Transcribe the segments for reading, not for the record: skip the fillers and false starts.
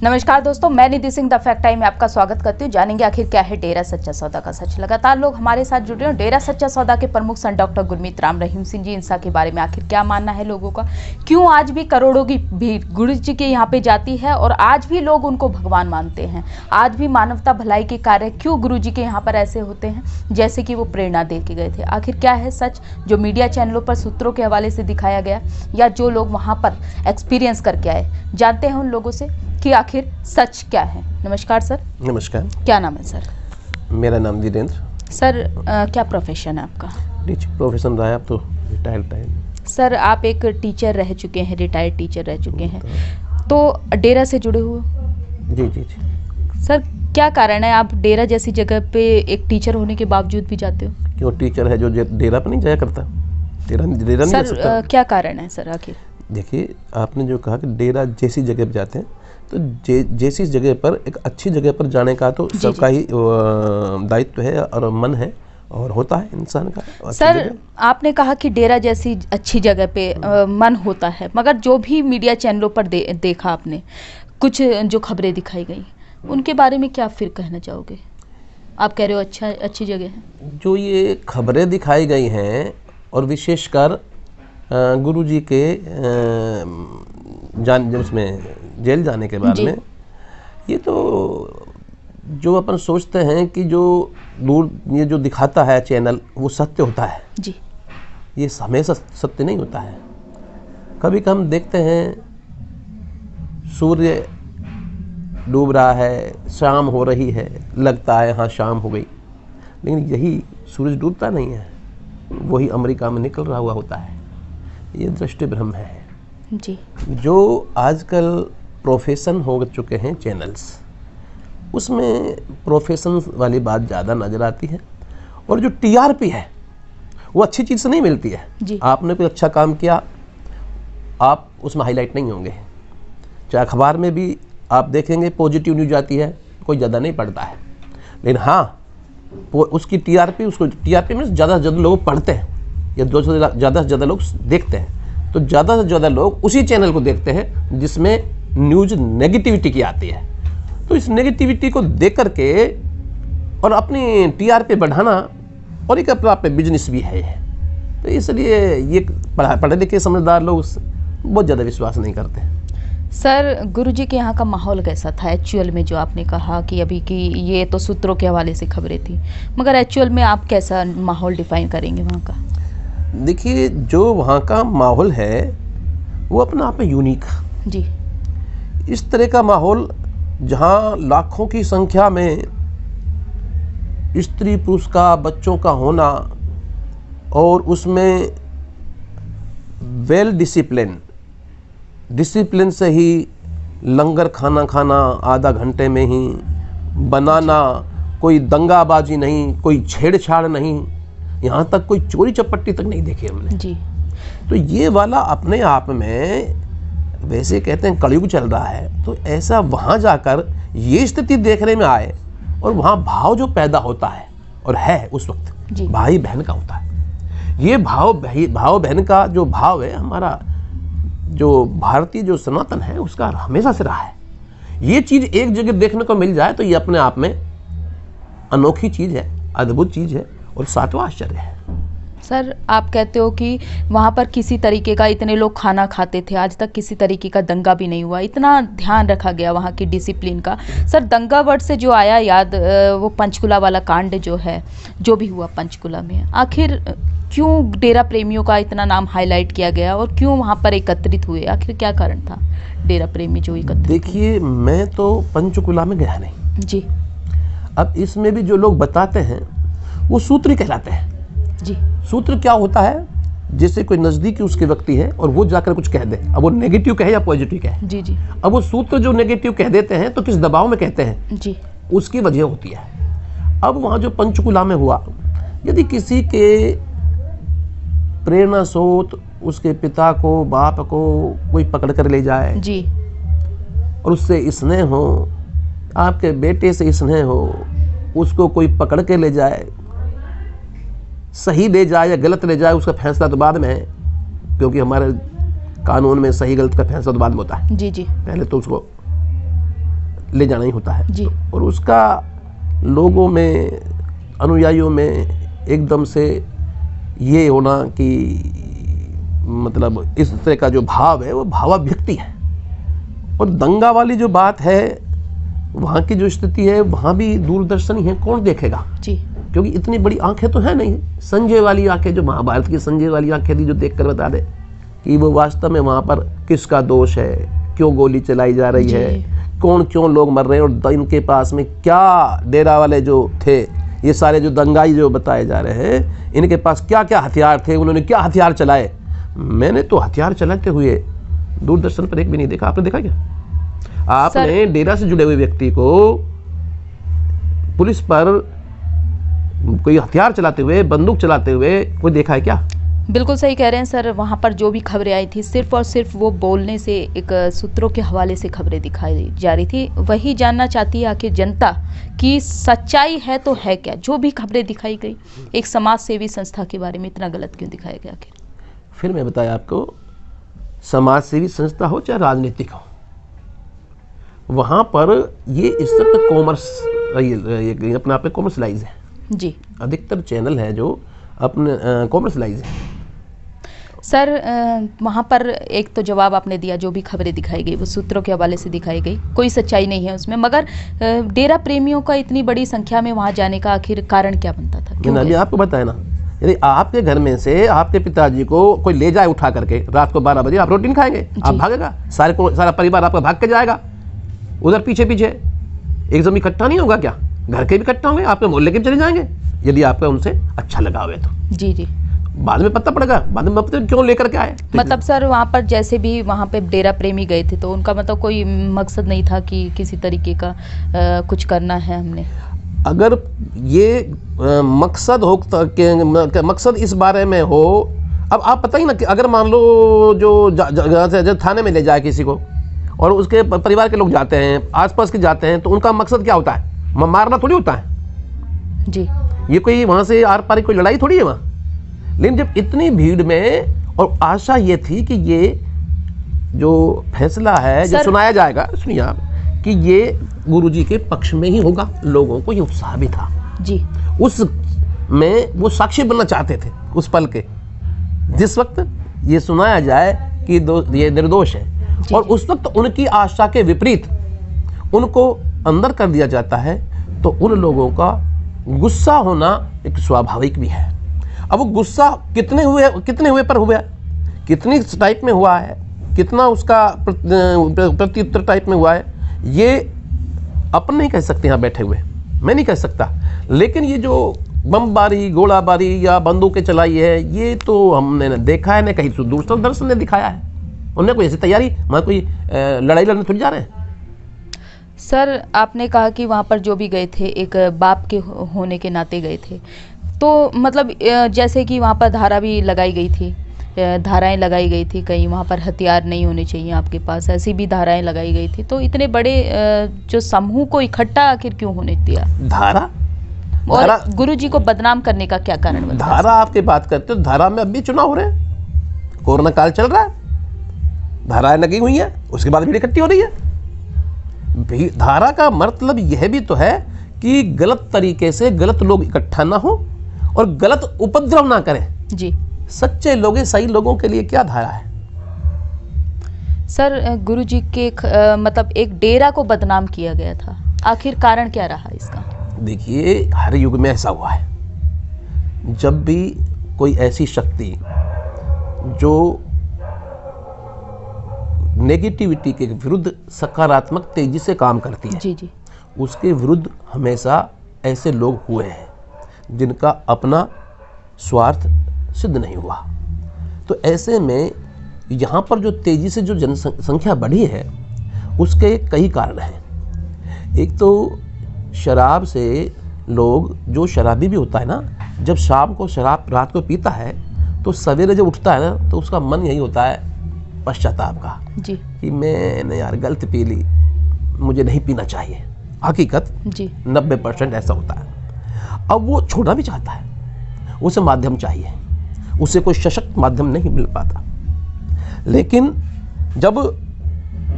नमस्कार दोस्तों, मैं निधि सिंह द फैक्ट टाइम में आपका स्वागत करती हूँ। जानेंगे आखिर क्या है डेरा सच्चा सौदा का सच। लगातार लोग हमारे साथ जुड़े हैं। डेरा सच्चा सौदा के प्रमुख संत डॉक्टर गुरमीत राम रहीम सिंह जी, इंसा के बारे में आखिर क्या मानना है लोगों का, क्यों आज भी करोड़ों की भीड़ गुरु जी के यहाँ पे जाती है और आज भी लोग उनको भगवान मानते हैं। आज भी मानवता भलाई के कार्य क्यों गुरु जी के यहाँ पर ऐसे होते हैं जैसे कि वो प्रेरणा दे के गए थे। आखिर क्या है सच जो मीडिया चैनलों पर सूत्रों के हवाले से दिखाया गया या जो लोग वहाँ पर एक्सपीरियंस करके आए। जानते हैं उन लोगों से कि आखिर सच क्या है। नमस्कार सर। नमस्कार। क्या नाम है सर? मेरा नाम वीरेंद्र। सर क्या प्रोफेशन है आपका? टीचिंग प्रोफेशन रहा है, अब तो रिटायर्ड टाइम। सर आप एक टीचर रह चुके हैं, रिटायर्ड टीचर रह चुके हैं, तो डेरा से जुड़े हुए? जी जी जी। सर क्या कारण है आप डेरा जैसी जगह पे एक टीचर होने के बावजूद भी जाते हो? क्यों, टीचर है जो डेरा पर नहीं जाया करता? डेरा नहीं जा सर सकता? क्या कारण है सर आखिर? देखिए, आपने जो कहा कि डेरा जैसी जगह पर जाते हैं, तो जैसी जगह पर, एक अच्छी जगह पर जाने का तो सबका ही दायित्व है और मन है और होता है इंसान का। सर आपने कहा कि डेरा जैसी अच्छी जगह पे मन होता है, मगर जो भी मीडिया चैनलों पर देखा आपने, कुछ जो खबरें दिखाई गई उनके बारे में क्या फिर कहना चाहोगे? आप कह रहे हो अच्छी जगह है। जो ये खबरें दिखाई गई हैं और विशेषकर गुरुजी के उसमें जेल जाने के बाद में, ये तो जो अपन सोचते हैं कि जो दूर ये जो दिखाता है चैनल वो सत्य होता है जी, ये हमेशा सत्य नहीं होता है। कभी कभी हम देखते हैं सूर्य डूब रहा है, शाम हो रही है, लगता है हाँ शाम हो गई, लेकिन यही सूरज डूबता नहीं है, वही अमेरिका में निकल रहा हुआ होता है। ये दृष्टि भ्रम है जी। जो आजकल प्रोफेशन हो चुके हैं चैनल्स, उसमें प्रोफेशन वाली बात ज़्यादा नज़र आती है और जो टीआरपी है वो अच्छी चीज़ से नहीं मिलती है जी। आपने कोई अच्छा काम किया, आप उसमें हाईलाइट नहीं होंगे। चाहे अखबार में भी आप देखेंगे पॉजिटिव न्यूज आती है, कोई ज़्यादा नहीं पढ़ता है, लेकिन हाँ उसकी टीआरपी, उसको टीआरपी में ज़्यादा से ज़्यादा लोग पढ़ते हैं या ज़्यादा से ज़्यादा लोग देखते हैं, तो ज़्यादा से ज़्यादा लोग उसी चैनल को देखते हैं जिसमें न्यूज़ नेगेटिविटी की आती है। तो इस नेगेटिविटी को देख करके और अपनी टीआरपी बढ़ाना और एक अपना पे बिजनेस भी है, तो इसलिए ये पढ़े लिखे समझदार लोग बहुत ज़्यादा विश्वास नहीं करते। सर गुरुजी के यहाँ का माहौल कैसा था एक्चुअल में? जो आपने कहा कि अभी की ये तो सूत्रों के हवाले से खबरें थी, मगर एक्चुअल में आप कैसा माहौल डिफाइन करेंगे वहाँ का? देखिए, जो वहाँ का माहौल है वो अपना आप में यूनिक जी। इस तरह का माहौल जहाँ लाखों की संख्या में स्त्री पुरुष का, बच्चों का होना और उसमें वेल डिसिप्लिन से ही लंगर खाना आधा घंटे में ही बनाना, कोई दंगाबाजी नहीं, कोई छेड़छाड़ नहीं, यहाँ तक कोई चोरी चपट्टी तक नहीं देखी हमने जी। तो ये वाला अपने आप में, वैसे कहते हैं कलयुग चल रहा है, तो ऐसा वहाँ जाकर ये स्थिति देखने में आए और वहाँ भाव जो पैदा होता है और है उस वक्त भाई बहन का होता है। ये भाव बहन का जो भाव है, हमारा जो भारतीय जो सनातन है उसका हमेशा से रहा है। ये चीज़ एक जगह देखने को मिल जाए तो ये अपने आप में अनोखी चीज़ है, अद्भुत चीज़ है और सातवां आश्चर्य है। सर आप कहते हो कि वहाँ पर किसी तरीके का, इतने लोग खाना खाते थे, आज तक किसी तरीके का दंगा भी नहीं हुआ, इतना ध्यान रखा गया वहाँ की डिसिप्लिन का। सर दंगा वर्ड से जो आया याद, वो पंचकुला वाला कांड जो है, जो भी हुआ पंचकुला में, आखिर क्यों डेरा प्रेमियों का इतना नाम हाईलाइट किया गया और क्यों वहाँ पर एकत्रित हुए? आखिर क्या कारण था डेरा प्रेमी जो एकत्रित? देखिए, मैं तो पंचकुला में गया नहीं जी। अब इसमें भी जो लोग बताते हैं वो सूत्री कहलाते हैं जी। सूत्र क्या होता है, जैसे कोई नज़दीकी उसके व्यक्ति है और वो जाकर कुछ कह दे, अब वो नेगेटिव कहे या पॉजिटिव कहे। जी जी। अब वो सूत्र जो नेगेटिव कह देते हैं तो किस दबाव में कहते हैं जी, उसकी वजह होती है। अब वहाँ जो पंचकुला में हुआ, यदि किसी के प्रेरणा स्रोत उसके पिता को, बाप को कोई पकड़ कर ले जाए जी, और उससे स्नेह हो, आपके बेटे से स्नेह हो, उसको कोई पकड़ के ले जाए, सही ले जाए या गलत ले जाए उसका फैसला तो बाद में है, क्योंकि हमारे कानून में सही गलत का फैसला तो बाद में होता है, जी जी पहले तो उसको ले जाना ही होता है जी। और उसका लोगों में, अनुयायियों में एकदम से ये होना कि मतलब इस तरह का जो भाव है वो भावाभिव्यक्ति है। और दंगा वाली जो बात है, वहाँ की जो स्थिति है, वहाँ भी दूरदर्शन ही है, कौन देखेगा जी। क्योंकि इतनी बड़ी आंखें तो है नहीं। संजय वाली आंखें, जो महाभारत की संजय वाली आंखें थी, जो देख कर बता दे कि वो वास्तव में वहाँ पर किसका दोष है, क्यों गोली चलाई जा रही है, कौन क्यों लोग मर रहे हैं, और इनके पास में क्या डेरा वाले जो थे, ये सारे जो दंगाई जो बताए जा रहे हैं, इनके पास क्या क्या हथियार थे, उन्होंने क्या हथियार चलाए। मैंने तो हथियार चलाते हुए दूरदर्शन पर एक भी नहीं देखा। आपने देखा क्या? आपने डेरा से जुड़े हुए व्यक्ति को पुलिस पर कोई हथियार चलाते हुए, बंदूक चलाते हुए कोई देखा है क्या? बिल्कुल सही कह रहे हैं सर। वहाँ पर जो भी खबरें आई थी, सिर्फ और सिर्फ वो बोलने से, एक सूत्रों के हवाले से खबरें दिखाई जा रही थी। वही जानना चाहती है आखिर जनता कि सच्चाई है तो है क्या। जो भी खबरें दिखाई गई, एक समाज सेवी संस्था के बारे में इतना गलत क्यों दिखाया गया आखिर? फिर मैं बताया आपको, समाज सेवी संस्था हो चाहे राजनीतिक हो, वहाँ पर ये इस तरह कॉमर्स, ये अपने आप में कॉमर्शलाइज है जी। अधिकतर चैनल है जो अपने कॉमर्शलाइज है। सर वहाँ पर एक तो जवाब आपने दिया, जो भी खबरें दिखाई गई वो सूत्रों के हवाले से दिखाई गई, कोई सच्चाई नहीं है उसमें। मगर डेरा प्रेमियों का इतनी बड़ी संख्या में वहाँ जाने का आखिर कारण क्या बनता था? क्यों अभी आपको बताया ना, यदि आपके घर में से आपके पिताजी को कोई ले जाए उठा करके रात को 12 बजे, आप रोटी खाएंगे, आप भागेगा, सारा परिवार आपका भाग के जाएगा उधर पीछे पीछे। एकदम इकट्ठा नहीं होगा क्या? घर के भी इकट्ठा होंगे, आपके मोहल्ले के भी चले जाएंगे, यदि आपका उनसे अच्छा लगा हुआ तो। जी जी। बाद में पता पड़ेगा, बाद में पता क्यों लेकर के आए। मतलब सर वहाँ पर जैसे भी वहाँ पे डेरा प्रेमी गए थे, तो उनका मतलब कोई मकसद नहीं था कि किसी तरीके का कुछ करना है हमने? अगर ये मकसद हो, मकसद इस बारे में हो, अब आप पता ही ना कि अगर मान लो जो थाने में ले जाए किसी को और उसके परिवार के लोग जाते हैं, आसपास के जाते हैं, तो उनका मकसद क्या होता है? मारना थोड़ी होता है जी। ये कोई वहाँ से आर पार कोई लड़ाई थोड़ी है वहाँ। लेकिन जब इतनी भीड़ में, और आशा ये थी कि ये जो फैसला है जो सुनाया जाएगा, सुनिए आप, कि ये गुरुजी के पक्ष में ही होगा। लोगों को ये उत्साह भी था जी। उस में वो साक्षी बनना चाहते थे उस पल के, जिस वक्त ये सुनाया जाए कि ये निर्दोष है। और उस वक्त उनकी आशा के विपरीत उनको अंदर कर दिया जाता है, तो उन लोगों का गुस्सा होना एक स्वाभाविक भी है। अब वो गुस्सा कितने हुए पर हुआ, कितनी टाइप में हुआ है, कितना उसका प्रत्युत्तर टाइप में हुआ है, ये अपन नहीं कह सकते यहाँ बैठे हुए, मैं नहीं कह सकता। लेकिन ये जो बमबारी, गोलाबारी या बंदूकें चलाई है, ये तो हमने न देखा है, न कहीं दूरदर्शन ने दिखाया है। उन्होंने कोई ऐसी तैयारी, वहाँ कोई लड़ाई लड़ने थोड़ी जा रहे हैं। सर आपने कहा कि वहाँ पर जो भी गए थे, एक बाप के होने के नाते गए थे, तो मतलब जैसे कि वहाँ पर धारा भी लगाई गई थी, धाराएं लगाई गई थी, कहीं वहाँ पर हथियार नहीं होने चाहिए आपके पास, ऐसी भी धाराएं लगाई गई थी। तो इतने बड़े जो समूह को इकट्ठा आखिर क्यों होने दिया? धारा और गुरुजी को बदनाम करने का क्या कारण बनता? धारा आपकी बात करते हो, धारा में अब भी चुनाव हो रहे हैं, कोरोना काल चल रहा है, धाराएं लगी हुई है, उसके बाद भीड़ इकट्ठी हो रही है। धारा का मतलब यह भी तो है कि गलत तरीके से गलत लोग इकट्ठा ना हो और गलत उपद्रव ना करें जी। सच्चे लोग, सही लोगों के लिए क्या धारा है? सर गुरुजी के मतलब एक डेरा को बदनाम किया गया था, आखिर कारण क्या रहा इसका? देखिए, हर युग में ऐसा हुआ है। जब भी कोई ऐसी शक्ति जो नेगेटिविटी के विरुद्ध सकारात्मक तेजी से काम करती है, जी जी, उसके विरुद्ध हमेशा ऐसे लोग हुए हैं जिनका अपना स्वार्थ सिद्ध नहीं हुआ। तो ऐसे में यहाँ पर जो तेजी से जो जनसंख्या बढ़ी है, उसके कई कारण हैं। एक तो शराब से लोग, जो शराबी भी होता है ना, जब शाम को शराब रात को पीता है, तो सवेरे जब उठता है ना, तो उसका मन यही होता है पश्चाताप का जी, कि मैंने यार गलत पी ली, मुझे नहीं पीना चाहिए। हकीकत जी 90% ऐसा होता है। अब वो छोड़ना भी चाहता है, उसे माध्यम चाहिए, उसे कोई सशक्त माध्यम नहीं मिल पाता। लेकिन जब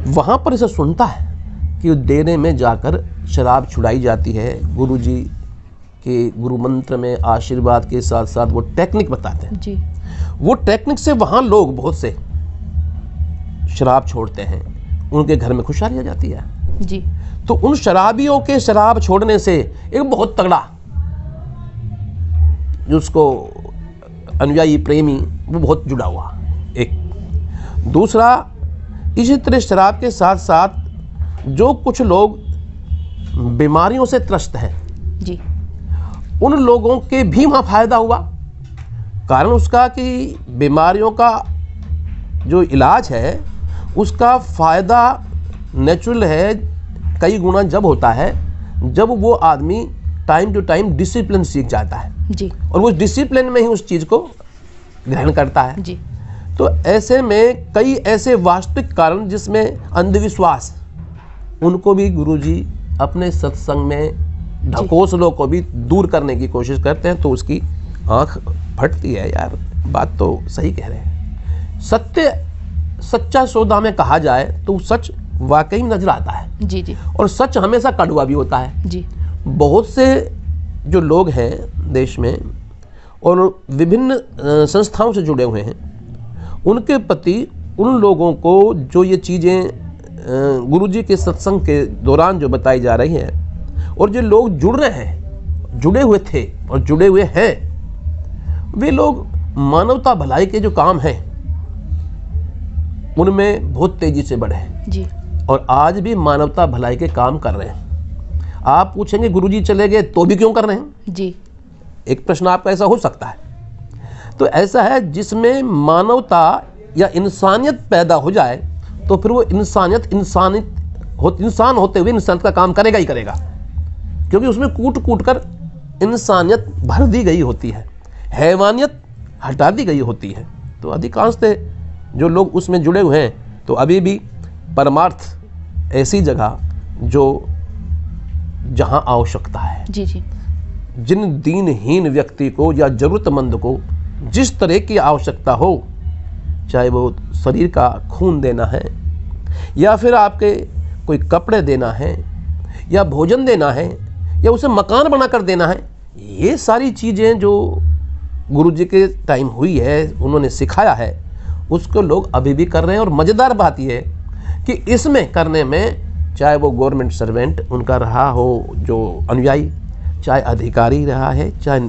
वहाँ पर इसे सुनता है कि डेरे में जाकर शराब छुड़ाई जाती है, गुरुजी के गुरु मंत्र में आशीर्वाद के साथ साथ वो टेक्निक बताते हैं जी। वो टेक्निक से वहाँ लोग बहुत से शराब छोड़ते हैं, उनके घर में खुशहाली आ जाती है जी। तो उन शराबियों के शराब छोड़ने से एक बहुत तगड़ा जिसको अनुयायी प्रेमी वो बहुत जुड़ा हुआ। एक दूसरा, इसी तरह शराब के साथ साथ जो कुछ लोग बीमारियों से त्रस्त हैं जी। उन लोगों के भी वहाँ फायदा हुआ। कारण उसका कि बीमारियों का जो इलाज है उसका फायदा नेचुरल है कई गुना जब होता है जब वो आदमी टाइम टू टाइम डिसिप्लिन सीख जाता है जी। और वो डिसिप्लिन में ही उस चीज़ को ग्रहण करता है जी। तो ऐसे में कई ऐसे वास्तविक कारण जिसमें अंधविश्वास उनको भी गुरुजी अपने सत्संग में ढकोसलों को भी दूर करने की कोशिश करते हैं तो उसकी आंख फटती है। यार बात तो सही कह रहे हैं। सच्चा सौदा में कहा जाए तो सच वाकई में नजर आता है जी। जी। और सच हमेशा कड़वा भी होता है जी। बहुत से जो लोग हैं देश में और विभिन्न संस्थाओं से जुड़े हुए हैं उनके प्रति उन लोगों को जो ये चीज़ें गुरुजी के सत्संग के दौरान जो बताई जा रही हैं और जो लोग जुड़ रहे हैं, जुड़े हुए थे और जुड़े हुए हैं, वे लोग मानवता भलाई के जो काम हैं उनमें बहुत तेजी से बढ़े हैं जी। और आज भी मानवता भलाई के काम कर रहे हैं। आप पूछेंगे गुरुजी चले गए तो भी क्यों कर रहे हैं? जी। एक प्रश्न आपका ऐसा हो सकता है। तो ऐसा है जिसमें मानवता या इंसानियत पैदा हो जाए तो फिर वो इंसान होते हुए इंसानियत का काम करेगा ही करेगा क्योंकि उसमें कूट कूट कर इंसानियत भर दी गई होती है, हैवानियत हटा दी गई होती है। तो अधिकांशतः जो लोग उसमें जुड़े हुए हैं तो अभी भी परमार्थ ऐसी जगह जो जहां आवश्यकता है। जी। जी। जिन दीनहीन व्यक्ति को या जरूरतमंद को जिस तरह की आवश्यकता हो, चाहे वो शरीर का खून देना है या फिर आपके कोई कपड़े देना है या भोजन देना है या उसे मकान बनाकर देना है, ये सारी चीज़ें जो गुरुजी के टाइम हुई है, उन्होंने सिखाया है, उसको लोग अभी भी कर रहे हैं। और मज़ेदार बात यह है कि इसमें करने में चाहे वो गवर्नमेंट सर्वेंट उनका रहा हो जो अनुयायी, चाहे अधिकारी रहा है, चाहे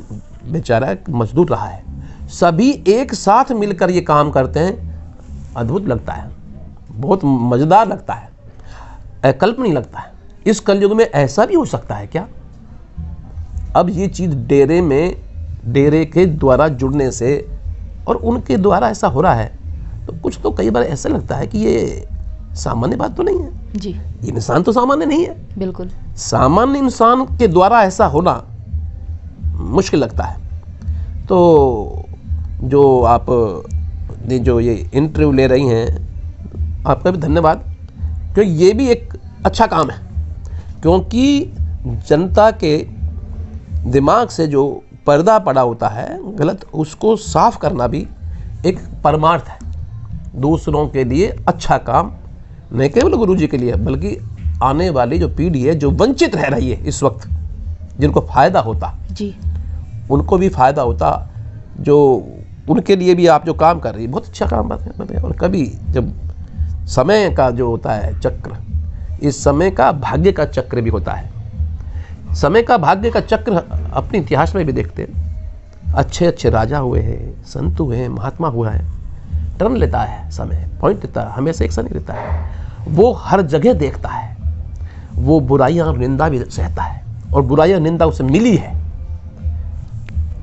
बेचारा मजदूर रहा है, सभी एक साथ मिलकर ये काम करते हैं। अद्भुत लगता है, बहुत मज़ेदार लगता है, अकल्पनीय लगता है। इस कलयुग में ऐसा भी हो सकता है क्या? अब ये चीज़ डेरे के द्वारा जुड़ने से और उनके द्वारा ऐसा हो रहा है तो कुछ तो कई बार ऐसा लगता है कि ये सामान्य बात तो नहीं है। जी। ये इंसान तो सामान्य नहीं है। बिल्कुल। सामान्य इंसान के द्वारा ऐसा होना मुश्किल लगता है। तो जो आप जो ये इंटरव्यू ले रही हैं, आपका भी धन्यवाद, क्योंकि ये भी एक अच्छा काम है। क्योंकि जनता के दिमाग से जो पर्दा पड़ा होता है गलत, उसको साफ करना भी एक परमार्थ है। दूसरों के लिए अच्छा काम, नहीं केवल गुरुजी के लिए बल्कि आने वाली जो पीढ़ी है जो वंचित रह रही है इस वक्त, जिनको फ़ायदा होता जी, उनको भी फ़ायदा होता, जो उनके लिए भी आप जो काम कर रही है बहुत अच्छा काम है। और कभी जब समय का जो होता है चक्र, इस समय का भाग्य का चक्र भी होता है। समय का भाग्य का चक्र अपने इतिहास में भी देखते हैं। अच्छे अच्छे राजा हुए हैं, संत हुए हैं, महात्मा हुआ है, टर्न लेता है समय, पॉइंट लेता है, हमेशा एक सा नहीं लेता है। वो हर जगह देखता है, वो बुराइयां और निंदा भी सहता है और बुराइयां निंदा उसे मिली है।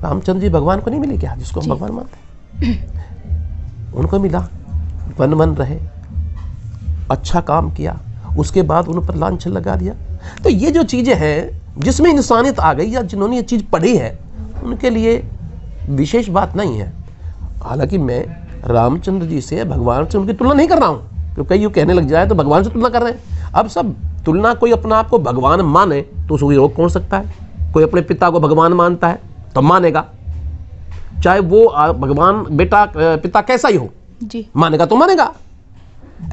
रामचंद्र जी भगवान को नहीं मिली क्या, जिसको हम भगवान मानते हैं? उनको मिला, वन मन रहे, अच्छा काम किया, उसके बाद उन पर लांछन लगा दिया। तो ये जो चीज़ें हैं जिसमें इंसानियत आ गई या जिन्होंने ये चीज़ पढ़ी है उनके लिए विशेष बात नहीं है। हालांकि मैं रामचंद्र जी से, भगवान से उनकी तुलना नहीं कर रहा हूँ, क्योंकि यूँ कहने लग जाए तो भगवान से तुलना कर रहे हैं। अब सब तुलना, कोई अपना आप को भगवान माने तो उसको रोक कौन सकता है? कोई अपने पिता को भगवान मानता है तो मानेगा, चाहे वो भगवान बेटा पिता कैसा ही हो, जी मानेगा तो मानेगा।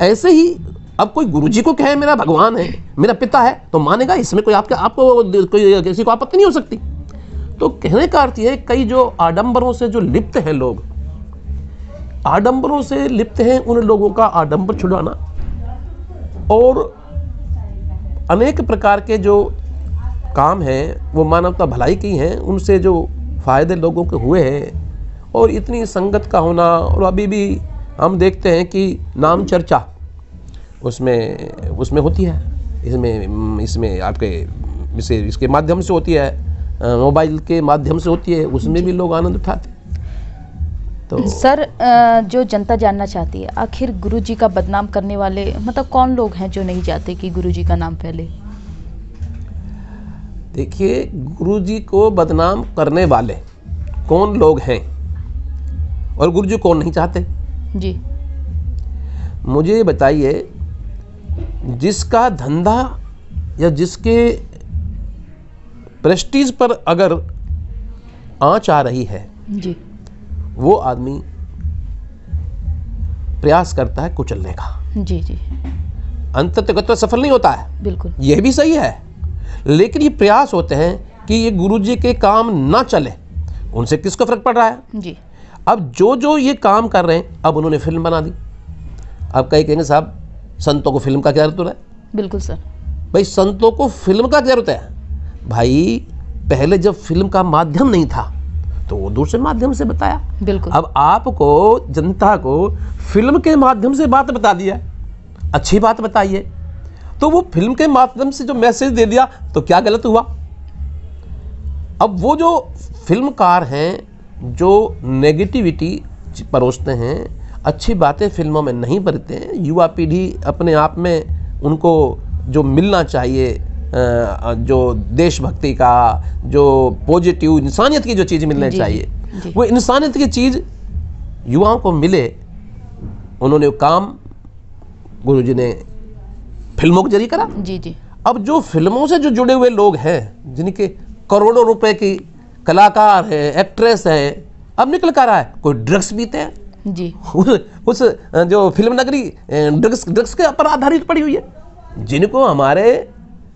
ऐसे ही अब कोई गुरुजी को कहे मेरा भगवान है, मेरा पिता है, तो मानेगा, इसमें कोई आपको कोई किसी को आपत्ति नहीं हो सकती। तो कहने का अर्थ है, कई जो आडंबरों से जो लिप्त हैं लोग, आडंबरों से लिप्त हैं, उन लोगों का आडंबर छुड़ाना और अनेक प्रकार के जो काम हैं वो मानवता भलाई की हैं, उनसे जो फायदे लोगों के हुए हैं, और इतनी संगत का होना, और अभी भी हम देखते हैं कि नाम चर्चा उसमें होती है, इसमें आपके इसके माध्यम से होती है, मोबाइल के माध्यम से होती है, उसमें भी लोग आनंद उठाते हैं। तो सर जो जनता जानना चाहती है, आखिर गुरुजी का बदनाम करने वाले मतलब कौन लोग हैं जो नहीं चाहते कि गुरुजी का नाम फैले? देखिए, गुरुजी को बदनाम करने वाले कौन लोग हैं और गुरुजी कौन नहीं चाहते? जी, मुझे बताइए, जिसका धंधा या जिसके प्रेस्टीज पर अगर आंच आ रही है, जी, वो आदमी प्रयास करता है कुचलने का। जी, जी, अंततः सफल नहीं होता है, बिल्कुल, यह भी सही है, लेकिन ये प्रयास होते हैं कि ये गुरुजी के काम ना चले। उनसे किसको फर्क पड़ रहा है? जी, अब जो ये काम कर रहे हैं, अब उन्होंने फिल्म बना दी। अब कई कहेंगे साहब संतों को फिल्म का क्या जरूरत है? बिल्कुल सर, भाई संतों को फिल्म का जरूरत है। भाई पहले जब फिल्म का माध्यम नहीं था तो वो दूसरे माध्यम से बताया। बिल्कुल, अब आपको जनता को फिल्म के माध्यम से बात बता दिया, अच्छी बात बताइए, तो वो फिल्म के माध्यम से जो मैसेज दे दिया तो क्या गलत हुआ? अब वो जो फिल्मकार हैं जो नेगेटिविटी परोसते हैं, अच्छी बातें फिल्मों में नहीं भरते हैं, युवा पीढ़ी अपने आप में उनको जो मिलना चाहिए, जो देशभक्ति का, जो पॉजिटिव इंसानियत की जो चीज़ मिलनी चाहिए, जी। वो इंसानियत की चीज़ युवाओं को मिले, उन्होंने काम गुरुजी ने फिल्मों के जरिए करा। जी, जी, अब जो फिल्मों से जो जुड़े हुए लोग हैं, जिनके करोड़ों रुपए की कलाकार हैं, एक्ट्रेस हैं, अब निकल कर रहा है कोई ड्रग्स पीते हैं, जी, उस जो फिल्म नगरी ड्रग्स के ऊपर आधारित पड़ी हुई है, जिनको हमारे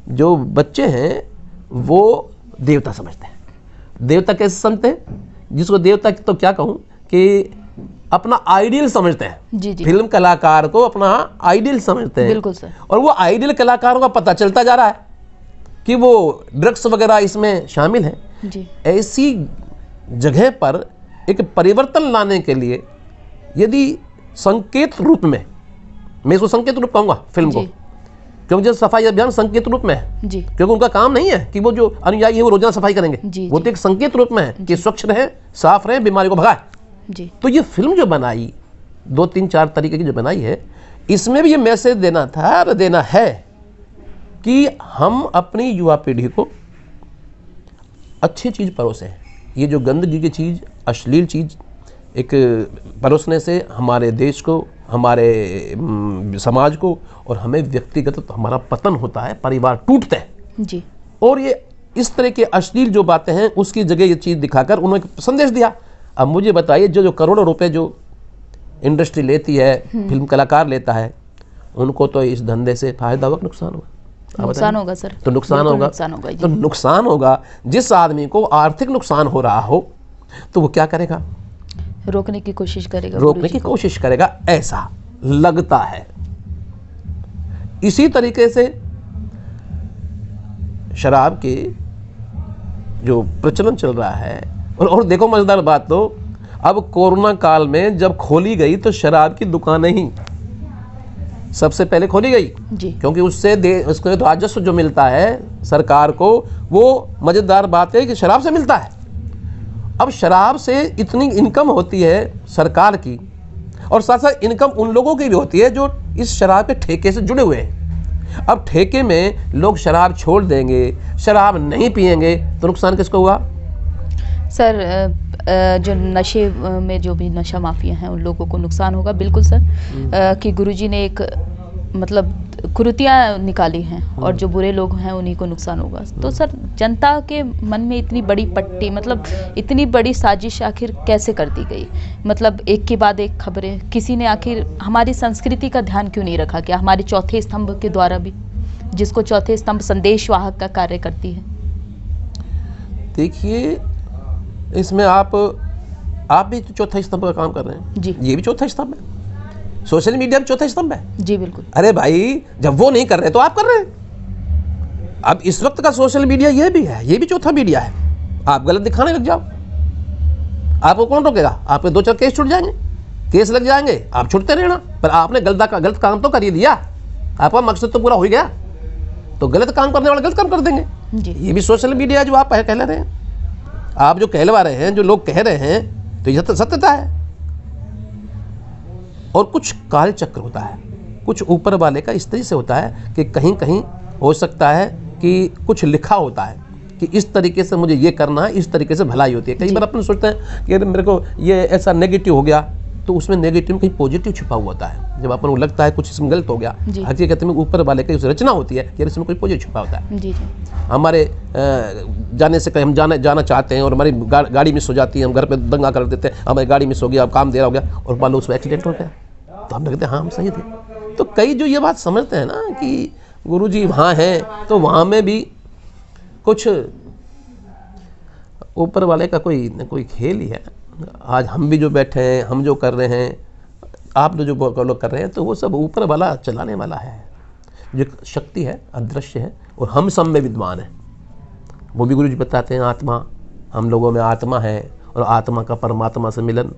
जो बच्चे हैं वो देवता समझते हैं। देवता कैसे समझते हैं? जिसको देवता तो क्या कहूँ कि अपना आइडियल समझते हैं। जी, जी, फिल्म कलाकार को अपना आइडियल समझते हैं। बिल्कुल सर, और वो आइडियल कलाकारों का पता चलता जा रहा है कि वो ड्रग्स वगैरह इसमें शामिल हैं। जी, ऐसी जगह पर एक परिवर्तन लाने के लिए यदि संकेत रूप में, मैं इसको संकेत रूप कहूँगा फिल्म को, जी, क्योंकि जो सफाई अभियान संकेत रूप में है, जी, क्योंकि उनका काम नहीं है कि वो जो अनुयायी है वो रोजाना सफाई करेंगे, जी, वो तो एक संकेत रूप में है कि स्वच्छ रहे, साफ रहे, बीमारी को भगाए। जी, तो ये फिल्म जो बनाई, 2-3-4 तरीके की जो बनाई है, इसमें भी ये मैसेज देना था और देना है कि हम अपनी युवा पीढ़ी को अच्छी चीज़ परोसें। ये जो गंदगी की चीज़, अश्लील चीज़ एक परोसने से हमारे देश को, हमारे समाज को और हमें व्यक्तिगत तो हमारा पतन होता है, परिवार टूटते हैं। जी, और ये इस तरह के अश्लील जो बातें हैं उसकी जगह ये चीज़ दिखाकर उन्होंने एक संदेश दिया। अब मुझे बताइए, जो करोड़ों रुपए जो इंडस्ट्री लेती है, फिल्म कलाकार लेता है, उनको तो इस धंधे से फायदा होगा, नुकसान होगा? आप नुकसान बताइए। होगा सर, तो नुकसान बिल्कुल होगा, नुकसान होगा, तो जी, नुकसान होगा। जिस आदमी को आर्थिक नुकसान हो रहा हो तो वो क्या करेगा? रोकने की कोशिश करेगा, रोकने गुरुजी की को। कोशिश करेगा, ऐसा लगता है। इसी तरीके से शराब के जो प्रचलन चल रहा है, और देखो मजेदार बात, तो अब कोरोना काल में जब खोली गई तो शराब की दुकानें ही सबसे पहले खोली गई, जी, क्योंकि उसको राजस्व जो मिलता है सरकार को, वो मजेदार बात है कि शराब से मिलता है। अब शराब से इतनी इनकम होती है सरकार की, और साथ साथ इनकम उन लोगों की भी होती है जो इस शराब के ठेके से जुड़े हुए हैं। अब ठेके में लोग शराब छोड़ देंगे, शराब नहीं पिएंगे, तो नुकसान किसको हुआ? सर जो नशे में जो भी नशा माफिया हैं उन लोगों को नुकसान होगा, बिल्कुल सर। कि गुरुजी ने एक मतलब कुरीतियाँ निकाली हैं और जो बुरे लोग हैं उन्हीं को नुकसान होगा। तो सर जनता के मन में इतनी बड़ी पट्टी, मतलब इतनी बड़ी साजिश आखिर कैसे कर दी गई? मतलब एक के बाद एक खबरें, किसी ने आखिर हमारी संस्कृति का ध्यान क्यों नहीं रखा? क्या हमारे चौथे स्तंभ के द्वारा भी, जिसको चौथे स्तंभ संदेशवाहक का कार्य करती है? देखिए, इसमें आप भी तो चौथा स्तंभ का काम कर रहे हैं जी। ये भी चौथा स्तंभ है, सोशल मीडिया भी चौथा स्तंभ है जी बिल्कुल। अरे भाई, जब वो नहीं कर रहे तो आप कर रहे हैं। अब इस वक्त का सोशल मीडिया ये भी है, ये भी चौथा मीडिया है। आप गलत दिखाने लग जाओ, आपको कौन रोकेगा? आपके 2-4 केस छूट जाएंगे, केस लग जाएंगे, आप छूटते रहना। पर आपने गलत काम तो कर ही दिया, आपका मकसद तो पूरा हो गया। तो गलत काम करने वाले गलत काम कर देंगे जी। ये भी सोशल मीडिया जो आप कह रहे हैं, आप जो कहलवा रहे हैं, जो लोग कह रहे हैं, तो यह तो सत्यता है। और कुछ काल चक्र होता है, कुछ ऊपर वाले का इस तरह से होता है कि कहीं कहीं हो सकता है कि कुछ लिखा होता है कि इस तरीके से मुझे ये करना है, इस तरीके से भलाई होती है। कई बार अपन सोचते हैं कि अरे मेरे को ये ऐसा नेगेटिव हो गया, तो उसमें नेगेटिव कहीं पॉजिटिव छिपा हुआ होता है। जब अपन को लगता है कुछ इसमें गलत हो गया, हकीकत में ऊपर वाले की उस रचना होती है कि इसमें कोई पॉजिटिव छिपा होता है। जी जी। हमारे जाने से कहीं हम जाना चाहते हैं और हमारी गाड़ी मिस हो जाती है, हम घर पे दंगा कर देते हैं, हमारी गाड़ी मिस हो गया, अब काम देर हो गया और मान लो उसमें एक्सीडेंट हो गया, तो हम कहते हैं हाँ हम सही थे। तो कई जो ये बात समझते हैं ना कि गुरुजी वहाँ हैं, तो वहाँ में भी कुछ ऊपर वाले का कोई न कोई खेल ही है। आज हम भी जो बैठे हैं, हम जो कर रहे हैं, आप जो लोग कर रहे हैं, तो वो सब ऊपर वाला चलाने वाला है। जो शक्ति है अदृश्य है और हम सब में विद्वान है। वो भी गुरुजी बताते हैं आत्मा, हम लोगों में आत्मा है और आत्मा का परमात्मा से मिलन,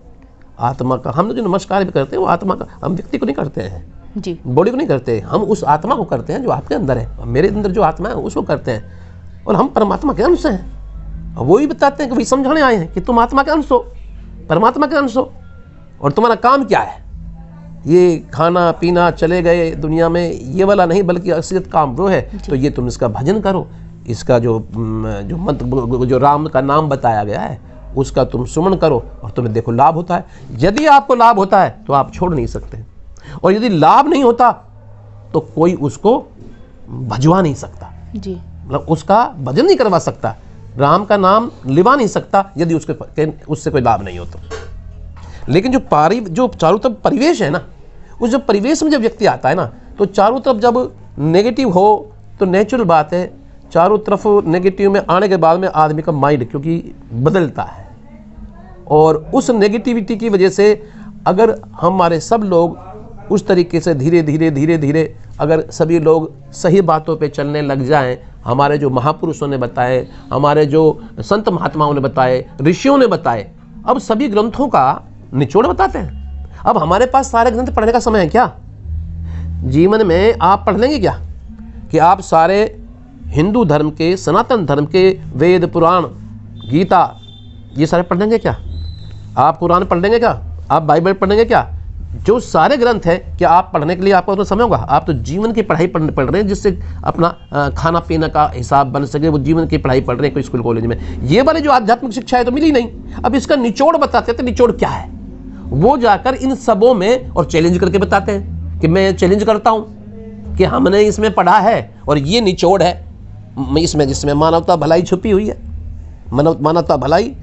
आत्मा का हम जो नमस्कार भी करते हैं वो आत्मा का, हम व्यक्ति को नहीं करते हैं जी, बॉडी को नहीं करते, हम उस आत्मा को करते हैं जो आपके अंदर है। मेरे अंदर जो आत्मा है उसको करते हैं और हम परमात्मा के अंश हैं। वो ही बताते हैं कि वही समझाने आए हैं कि तुम आत्मा के अंश हो, परमात्मा के अंश हो और तुम्हारा काम क्या है। ये खाना पीना चले गए दुनिया में, ये वाला नहीं, बल्कि असलियत काम वो है। तो ये तुम इसका भजन करो, इसका जो मंत्र, जो राम का नाम बताया गया है, उसका तुम सुमन करो और तुम्हें देखो लाभ होता है। यदि आपको लाभ होता है तो आप छोड़ नहीं सकते, और यदि लाभ नहीं होता तो कोई उसको भजवा नहीं सकता जी, मतलब उसका भजन नहीं करवा सकता, राम का नाम लिवा नहीं सकता यदि उससे कोई लाभ नहीं हो तो। लेकिन जो चारों तरफ परिवेश है ना, उस जब परिवेश में जब व्यक्ति आता है ना, तो चारों तरफ जब नेगेटिव हो तो नेचुरल बात है, चारों तरफ नेगेटिव में आने के बाद में आदमी का माइंड क्योंकि बदलता है, और उस नेगेटिविटी की वजह से अगर हमारे सब लोग उस तरीके से धीरे धीरे अगर सभी लोग सही बातों पे चलने लग जाएं, हमारे जो महापुरुषों ने बताए, हमारे जो संत महात्माओं ने बताए, ऋषियों ने बताए, अब सभी ग्रंथों का निचोड़ बताते हैं। अब हमारे पास सारे ग्रंथ पढ़ने का समय है क्या? जीवन में आप पढ़ लेंगे क्या कि आप सारे हिंदू धर्म के, सनातन धर्म के वेद पुराण गीता ये सारे पढ़ लेंगे क्या? आप कुरान पढ़ लेंगे क्या? आप बाइबल पढ़ लेंगे क्या? जो सारे ग्रंथ हैं, क्या आप पढ़ने के लिए आपको तो समय होगा? आप तो जीवन की पढ़ाई पढ़ रहे हैं, जिससे अपना खाना पीना का हिसाब बन सके, वो जीवन की पढ़ाई पढ़ रहे हैं कोई स्कूल कॉलेज में। ये वाली जो आध्यात्मिक शिक्षा है तो मिली नहीं। अब इसका निचोड़ बताते हैं, तो निचोड़ क्या है वो जाकर इन सबों में और चैलेंज करके बताते हैं कि मैं चैलेंज करता हूँ कि हमने इसमें पढ़ा है और ये निचोड़ है इसमें, जिसमें मानवता भलाई छुपी हुई है। मानवता भलाई,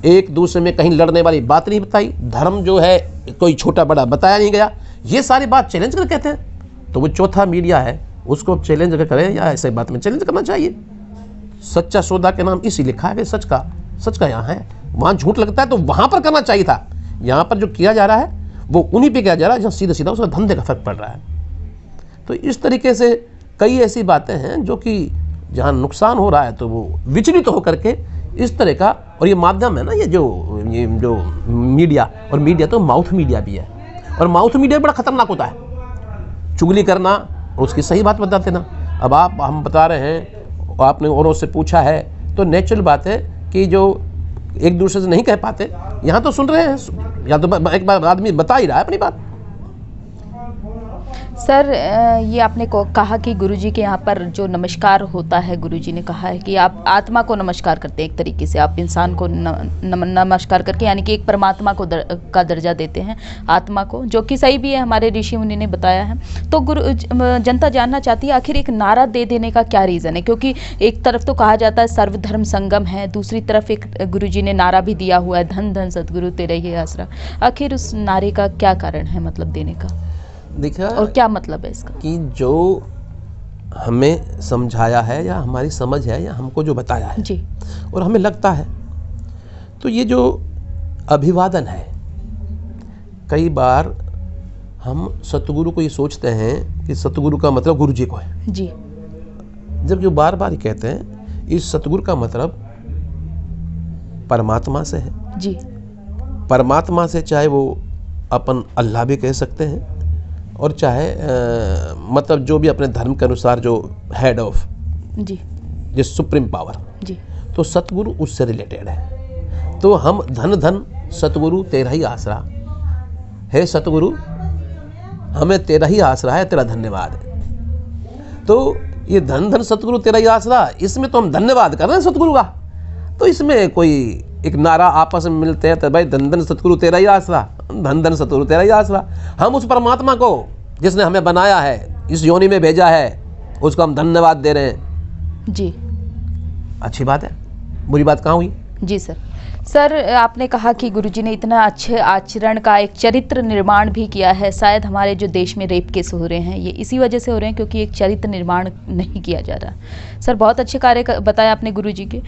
एक दूसरे में कहीं लड़ने वाली बात नहीं बताई, धर्म जो है कोई छोटा बड़ा बताया नहीं गया, ये सारी बात चैलेंज कर कहते हैं। तो वो चौथा मीडिया है, उसको चैलेंज करें या ऐसे बात में चैलेंज करना चाहिए। सच्चा सौदा के नाम इसी लिखा है कि सच का यहाँ है, वहाँ झूठ लगता है तो वहाँ पर करना चाहिए था। यहाँ पर जो किया जा रहा है वो उन्हीं पे किया जा रहा है जहाँ सीधा उसका धंधे का फर्क पड़ रहा है। तो इस तरीके से कई ऐसी बातें हैं जो कि जहाँ नुकसान हो रहा है तो वो विचलित होकर के इस तरह का, और ये माध्यम है ना, ये जो मीडिया, और मीडिया तो माउथ मीडिया भी है, और माउथ मीडिया बड़ा खतरनाक होता है, चुगली करना और उसकी सही बात बता देना। अब हम बता रहे हैं, आपने औरों से पूछा है, तो नेचुरल बात है कि जो एक दूसरे से नहीं कह पाते, यहाँ तो सुन रहे हैं, या तो एक बार आदमी बता ही रहा है अपनी बात, सर ये आपने कहा कि गुरुजी के यहाँ पर जो नमस्कार होता है, गुरुजी ने कहा है कि आप आत्मा को नमस्कार करते हैं, एक तरीके से आप इंसान को नमस्कार करके, यानी कि एक परमात्मा को का दर्जा देते हैं आत्मा को, जो कि सही भी है, हमारे ऋषि मुनि ने बताया है। तो जनता जानना चाहती है आखिर एक नारा दे देने का क्या रीज़न है, क्योंकि एक तरफ तो कहा जाता है सर्वधर्म संगम है, दूसरी तरफ एक गुरुजी ने नारा भी दिया हुआ है, धन धन सतगुरु तेरा ही आसरा। आखिर उस नारे का क्या कारण है, मतलब देने का, देखा और क्या मतलब है इसका? कि जो हमें समझाया है या हमारी समझ है या हमको जो बताया है जी, और हमें लगता है, तो ये जो अभिवादन है, कई बार हम सतगुरु को ये सोचते हैं कि सतगुरु का मतलब गुरु जी को है, जी, जबकि वो बार बार कहते हैं इस सतगुरु का मतलब परमात्मा से है। जी, परमात्मा से चाहे वो अपन अल्लाह भी कह सकते हैं, और चाहे मतलब जो भी अपने धर्म के अनुसार जो हेड ऑफ जी, जिस सुप्रीम पावर, जी, तो सतगुरु उससे रिलेटेड है। तो हम धन धन सतगुरु तेरा ही आसरा है, सतगुरु हमें तेरा ही आसरा है, तेरा धन्यवाद है। तो ये धन धन सतगुरु तेरा ही आसरा, इसमें तो हम धन्यवाद कर रहे हैं सतगुरु का। तो इसमें कोई एक नारा आपस में मिलते हैं तो भाई धन धन सतगुरु तेरा ही आसरा, धन धन सतगुरु तेरा ही आसरा। हम उस परमात्मा को जिसने हमें बनाया है, इस योनि में भेजा है, उसको हम धन्यवाद दे रहे हैं। जी, अच्छी बात है, बुरी बात कहाँ हुई? जी सर, आपने कहा कि गुरुजी ने इतना अच्छे आचरण का एक चरित्र निर्माण भी किया है। शायद हमारे जो देश में रेप केस हो रहे हैं ये इसी वजह से हो रहे हैं क्योंकि एक चरित्र निर्माण नहीं किया जा रहा। सर बहुत अच्छे कार्य बताया आपने गुरुजी के।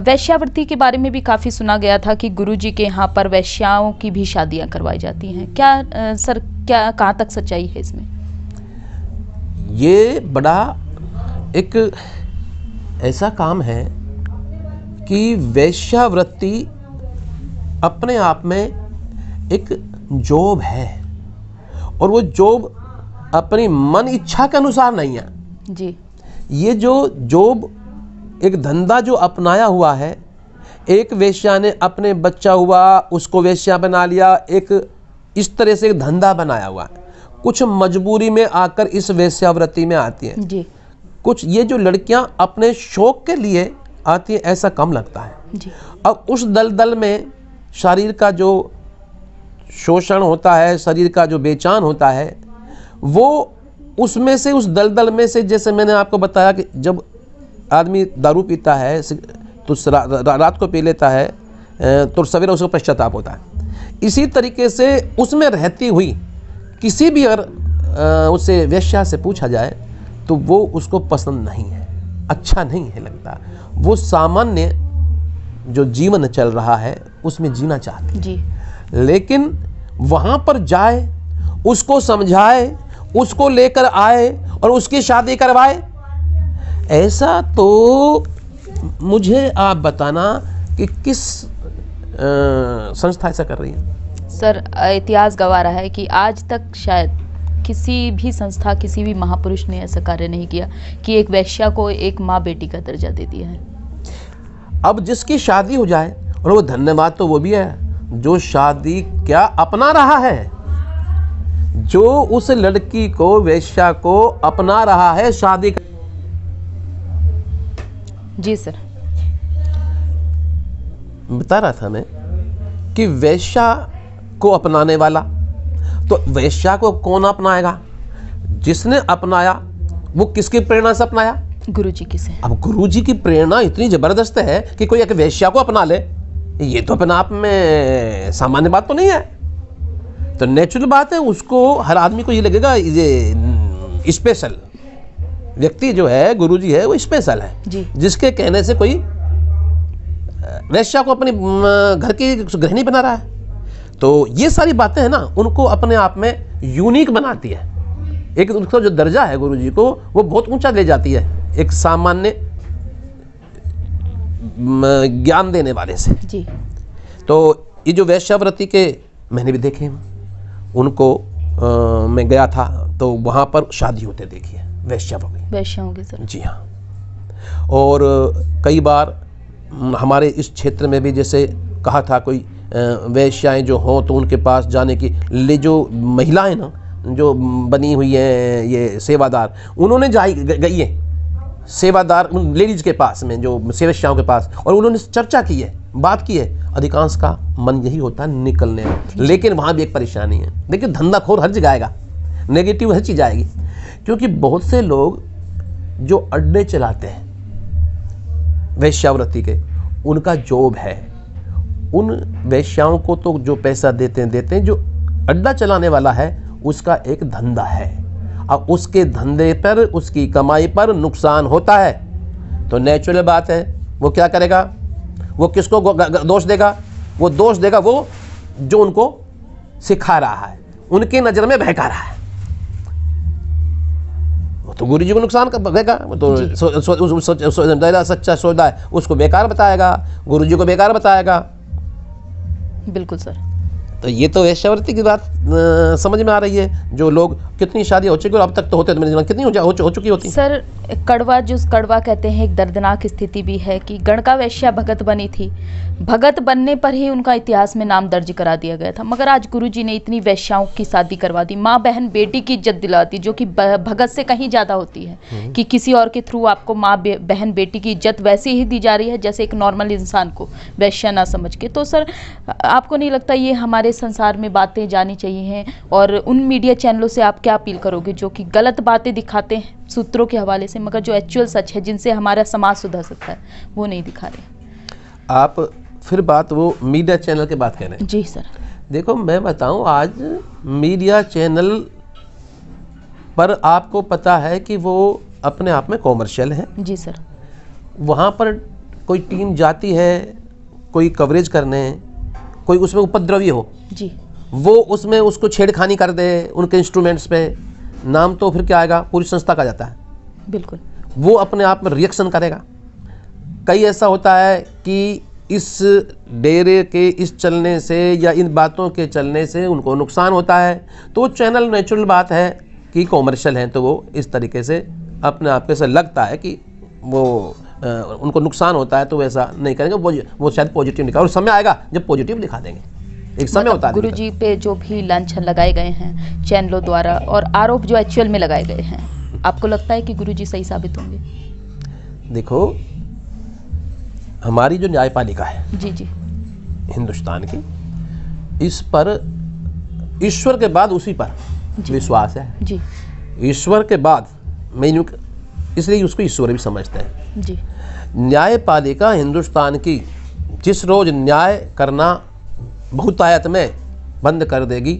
वैश्यावृत्ति के बारे में भी काफ़ी सुना गया था कि गुरुजी के यहाँ पर वैश्याओं की भी शादियाँ करवाई जाती हैं। क्या सर, क्या कहाँ तक सच्चाई है इसमें? ये बड़ा एक ऐसा काम है कि वैश्यावृत्ति अपने आप में एक जॉब है, और वो जॉब अपनी मन इच्छा के अनुसार नहीं है जी। ये जो जॉब एक धंधा जो अपनाया हुआ है, एक वेश्या ने अपने बच्चा हुआ उसको वेश्या बना लिया, एक इस तरह से एक धंधा बनाया हुआ है। कुछ मजबूरी में आकर इस वेश्यावृत्ति में आती हैं जी, कुछ ये जो लड़कियां अपने शौक के लिए आती हैं, ऐसा कम लगता है जी, अब उस दलदल में शरीर का जो शोषण होता है, शरीर का जो बेचैन होता है, वो उसमें से, उस दलदल में से, जैसे मैंने आपको बताया कि जब आदमी दारू पीता है तो रात को पी लेता है तो सवेरे उसको पश्चाताप होता है। इसी तरीके से उसमें रहती हुई किसी भी अगर उससे वेश्या से पूछा जाए तो वो उसको पसंद नहीं है, अच्छा नहीं है लगता। वो सामान्य जो जीवन चल रहा है उसमें जीना चाहती जी, लेकिन वहाँ पर जाए, उसको समझाए, उसको लेकर आए और उसकी शादी करवाए, ऐसा तो मुझे आप बताना कि किस संस्था ऐसा कर रही है। सर इतिहास गवाह रहा है कि आज तक शायद किसी भी संस्था, किसी भी महापुरुष ने ऐसा कार्य नहीं किया कि एक वैश्या को एक माँ बेटी का दर्जा दे दिया है। अब जिसकी शादी हो जाए, और वो धन्यवाद तो वो भी है जो शादी क्या अपना रहा है, जो उस लड़की को, वेश्या को अपना रहा है शादी। जी सर, बता रहा था मैं कि वेश्या को अपनाने वाला, तो वेश्या को कौन अपनाएगा? जिसने अपनाया वो किसकी प्रेरणा से अपनाया? गुरुजी की से। अब गुरुजी की प्रेरणा इतनी जबरदस्त है कि कोई एक वेश्या को अपना ले, ये तो अपने आप में सामान्य बात तो नहीं है। तो नेचुरल बात है, उसको हर आदमी को ये लगेगा ये स्पेशल व्यक्ति जो है, गुरुजी है, वो स्पेशल है जी, जिसके कहने से कोई वेश्या को अपनी घर की गृहिणी बना रहा है। तो ये सारी बातें हैं ना, उनको अपने आप में यूनिक बनाती है। एक उसका जो दर्जा है गुरुजी को, वो बहुत ऊंचा ले जाती है एक सामान्य ज्ञान देने वाले से। जी, तो ये जो वैश्यावृत्ति के मैंने भी देखे हैं, उनको मैं गया था तो वहाँ पर शादी होते देखी है वैश्याओं की सर। जी हाँ। और कई बार हमारे इस क्षेत्र में भी जैसे कहा था, कोई वैश्याएँ जो हों तो उनके पास जाने की ले, जो महिलाएं ना जो बनी हुई है ये सेवादार, उन्होंने गई है सेवादार लेडीज के पास में, जो सेवश्याओं के पास, और उन्होंने चर्चा की है, बात की है। अधिकांश का मन यही होता है निकलने में, लेकिन वहाँ भी एक परेशानी है। देखिए धंधाखोर हर जगह आएगा, नेगेटिव हर चीज़ आएगी, क्योंकि बहुत से लोग जो अड्डे चलाते हैं वेश्यावृत्ति के, उनका जॉब है। उन वेश्याओं को तो जो पैसा देते हैं, जो अड्डा चलाने वाला है उसका एक धंधा है। अब उसके धंधे पर, उसकी कमाई पर नुकसान होता है, तो नेचुरल बात है वो क्या करेगा, वो किसको दोष देगा? वो दोष देगा वो जो उनको सिखा रहा है, उनकी नज़र में बहका रहा है। वो तो गुरु जी को नुकसान करेगा, वो तो दायरा सच्चा सौदा है उसको बेकार बताएगा, गुरु जी को बेकार बताएगा। बिल्कुल सर। तो ये तो वेश्यावृत्ति की बात समझ में आ रही है। जो लोग, कितनी शादी हो चुकी और अब तक तो होते तो मेरे जीवन कितनी हो चुकी होती सर। कड़वा, जो कड़वा कहते हैं, एक दर्दनाक स्थिति भी है कि गणका वेश्या भगत बनी थी, भगत बनने पर ही उनका इतिहास में नाम दर्ज करा दिया गया था। मगर आज गुरुजी ने इतनी वेश्याओं की शादी करवा दी, माँ बहन बेटी की इज्जत दिलाती, जो कि भगत से कहीं ज़्यादा होती है कि किसी और के थ्रू आपको माँ बहन बेटी की इज्जत वैसे ही दी जा रही है जैसे एक नॉर्मल इंसान को वेश्या ना समझ के। तो सर आपको नहीं लगता ये हमारे संसार में बातें जानी चाहिए? और उन मीडिया चैनलों से आप क्या अपील करोगे जो कि गलत बातें दिखाते हैं सूत्रों के हवाले से, मगर जो एक्चुअल सच है, जिनसे हमारा समाज सुधर सकता है, वो नहीं दिखा रहे? आप फिर बात वो मीडिया चैनल की बात कह रहे हैं? जी सर। देखो मैं बताऊं, आज मीडिया चैनल पर आपको पता है कि वो अपने आप में कॉमर्शियल है। जी सर। वहाँ पर कोई टीम जाती है कोई कवरेज करने, कोई उसमें उपद्रवी हो जी, वो उसमें उसको छेड़खानी कर दे उनके इंस्ट्रूमेंट्स पे, नाम तो फिर क्या आएगा, पूरी संस्था का जाता है। बिल्कुल। वो अपने आप में रिएक्शन करेगा। कई ऐसा होता है कि इस डेरे के इस चलने से या इन बातों के चलने से उनको नुकसान होता है, तो चैनल नेचुरल बात है कि कॉमर्शियल हैं, तो वो इस तरीके से अपने आप से लगता है कि वो उनको नुकसान होता है, तो वैसा नहीं करेंगे। वो शायद पॉजिटिव निकाल, और समय आएगा जब पॉजिटिव दिखा देंगे। एक समय होता है। गुरु जी पे जो भी लांछन लगाए गए हैं चैनलों द्वारा और आरोप जो एक्चुअल में लगाए गए हैं, आपको लगता है कि गुरु जी सही साबित होंगे? देखो हमारी जो न्यायपालिका है जी जी हिंदुस्तान की, इस पर ईश्वर के बाद उसी पर विश्वास है जी। ईश्वर के बाद मेन्यू, इसलिए उसको ईश्वर भी समझते हैं जी। न्यायपालिका हिंदुस्तान की जिस रोज न्याय करना बहुतायत में बंद कर देगी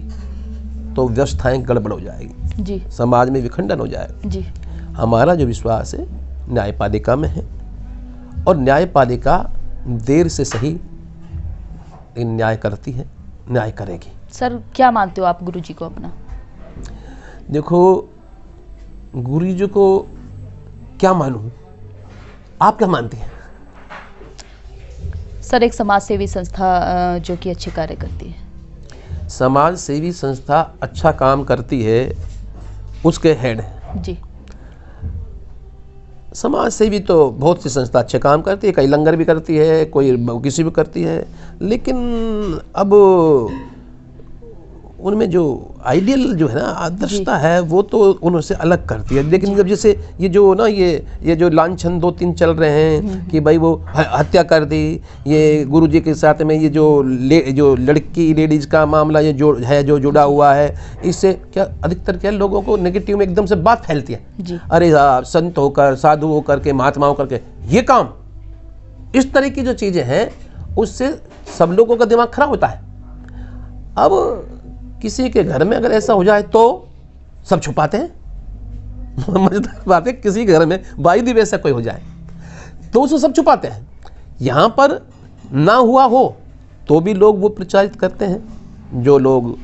तो व्यवस्थाएं गड़बड़ हो जाएगी जी, समाज में विखंडन हो जाएगा जी। हमारा जो विश्वास है न्यायपालिका में है, और न्यायपालिका देर से सही लेकिन न्याय करती है, न्याय करेगी। सर क्या मानते हो आप गुरु जी को अपना? देखो गुरु जी को क्या मानूं, आप क्या मानती हैं? सर एक समाज सेवी संस्था जो कि अच्छे कार्य करती है। समाज सेवी संस्था अच्छा काम करती है, उसके हेड हैं जी। समाज सेवी तो बहुत सी संस्था अच्छे काम करती है, कई लंगर भी करती है, कोई किसी भी करती है, लेकिन अब उनमें जो आइडियल जो है ना आदर्शता है वो तो उनसे अलग करती है। लेकिन जब जैसे ये जो ना ये जो लांछन 2-3 चल रहे हैं कि भाई वो हत्या कर दी, ये गुरुजी के साथ में ये जो लड़की लेडीज का मामला ये जो जुड़ा हुआ है, इससे क्या अधिकतर क्या लोगों को नेगेटिव में एकदम से बात फैलती है जी। अरे यार संत होकर साधु होकर के महात्मा होकर के ये काम, इस तरह की जो चीज़ें हैं उससे सब लोगों का दिमाग खराब होता है। अब किसी के घर में अगर ऐसा हो जाए तो सब छुपाते हैं मजेदार बात है, किसी के घर में वायु वैसा कोई हो जाए तो उसको सब छुपाते हैं। यहाँ पर ना हुआ हो तो भी लोग वो प्रचारित करते हैं, जो लोग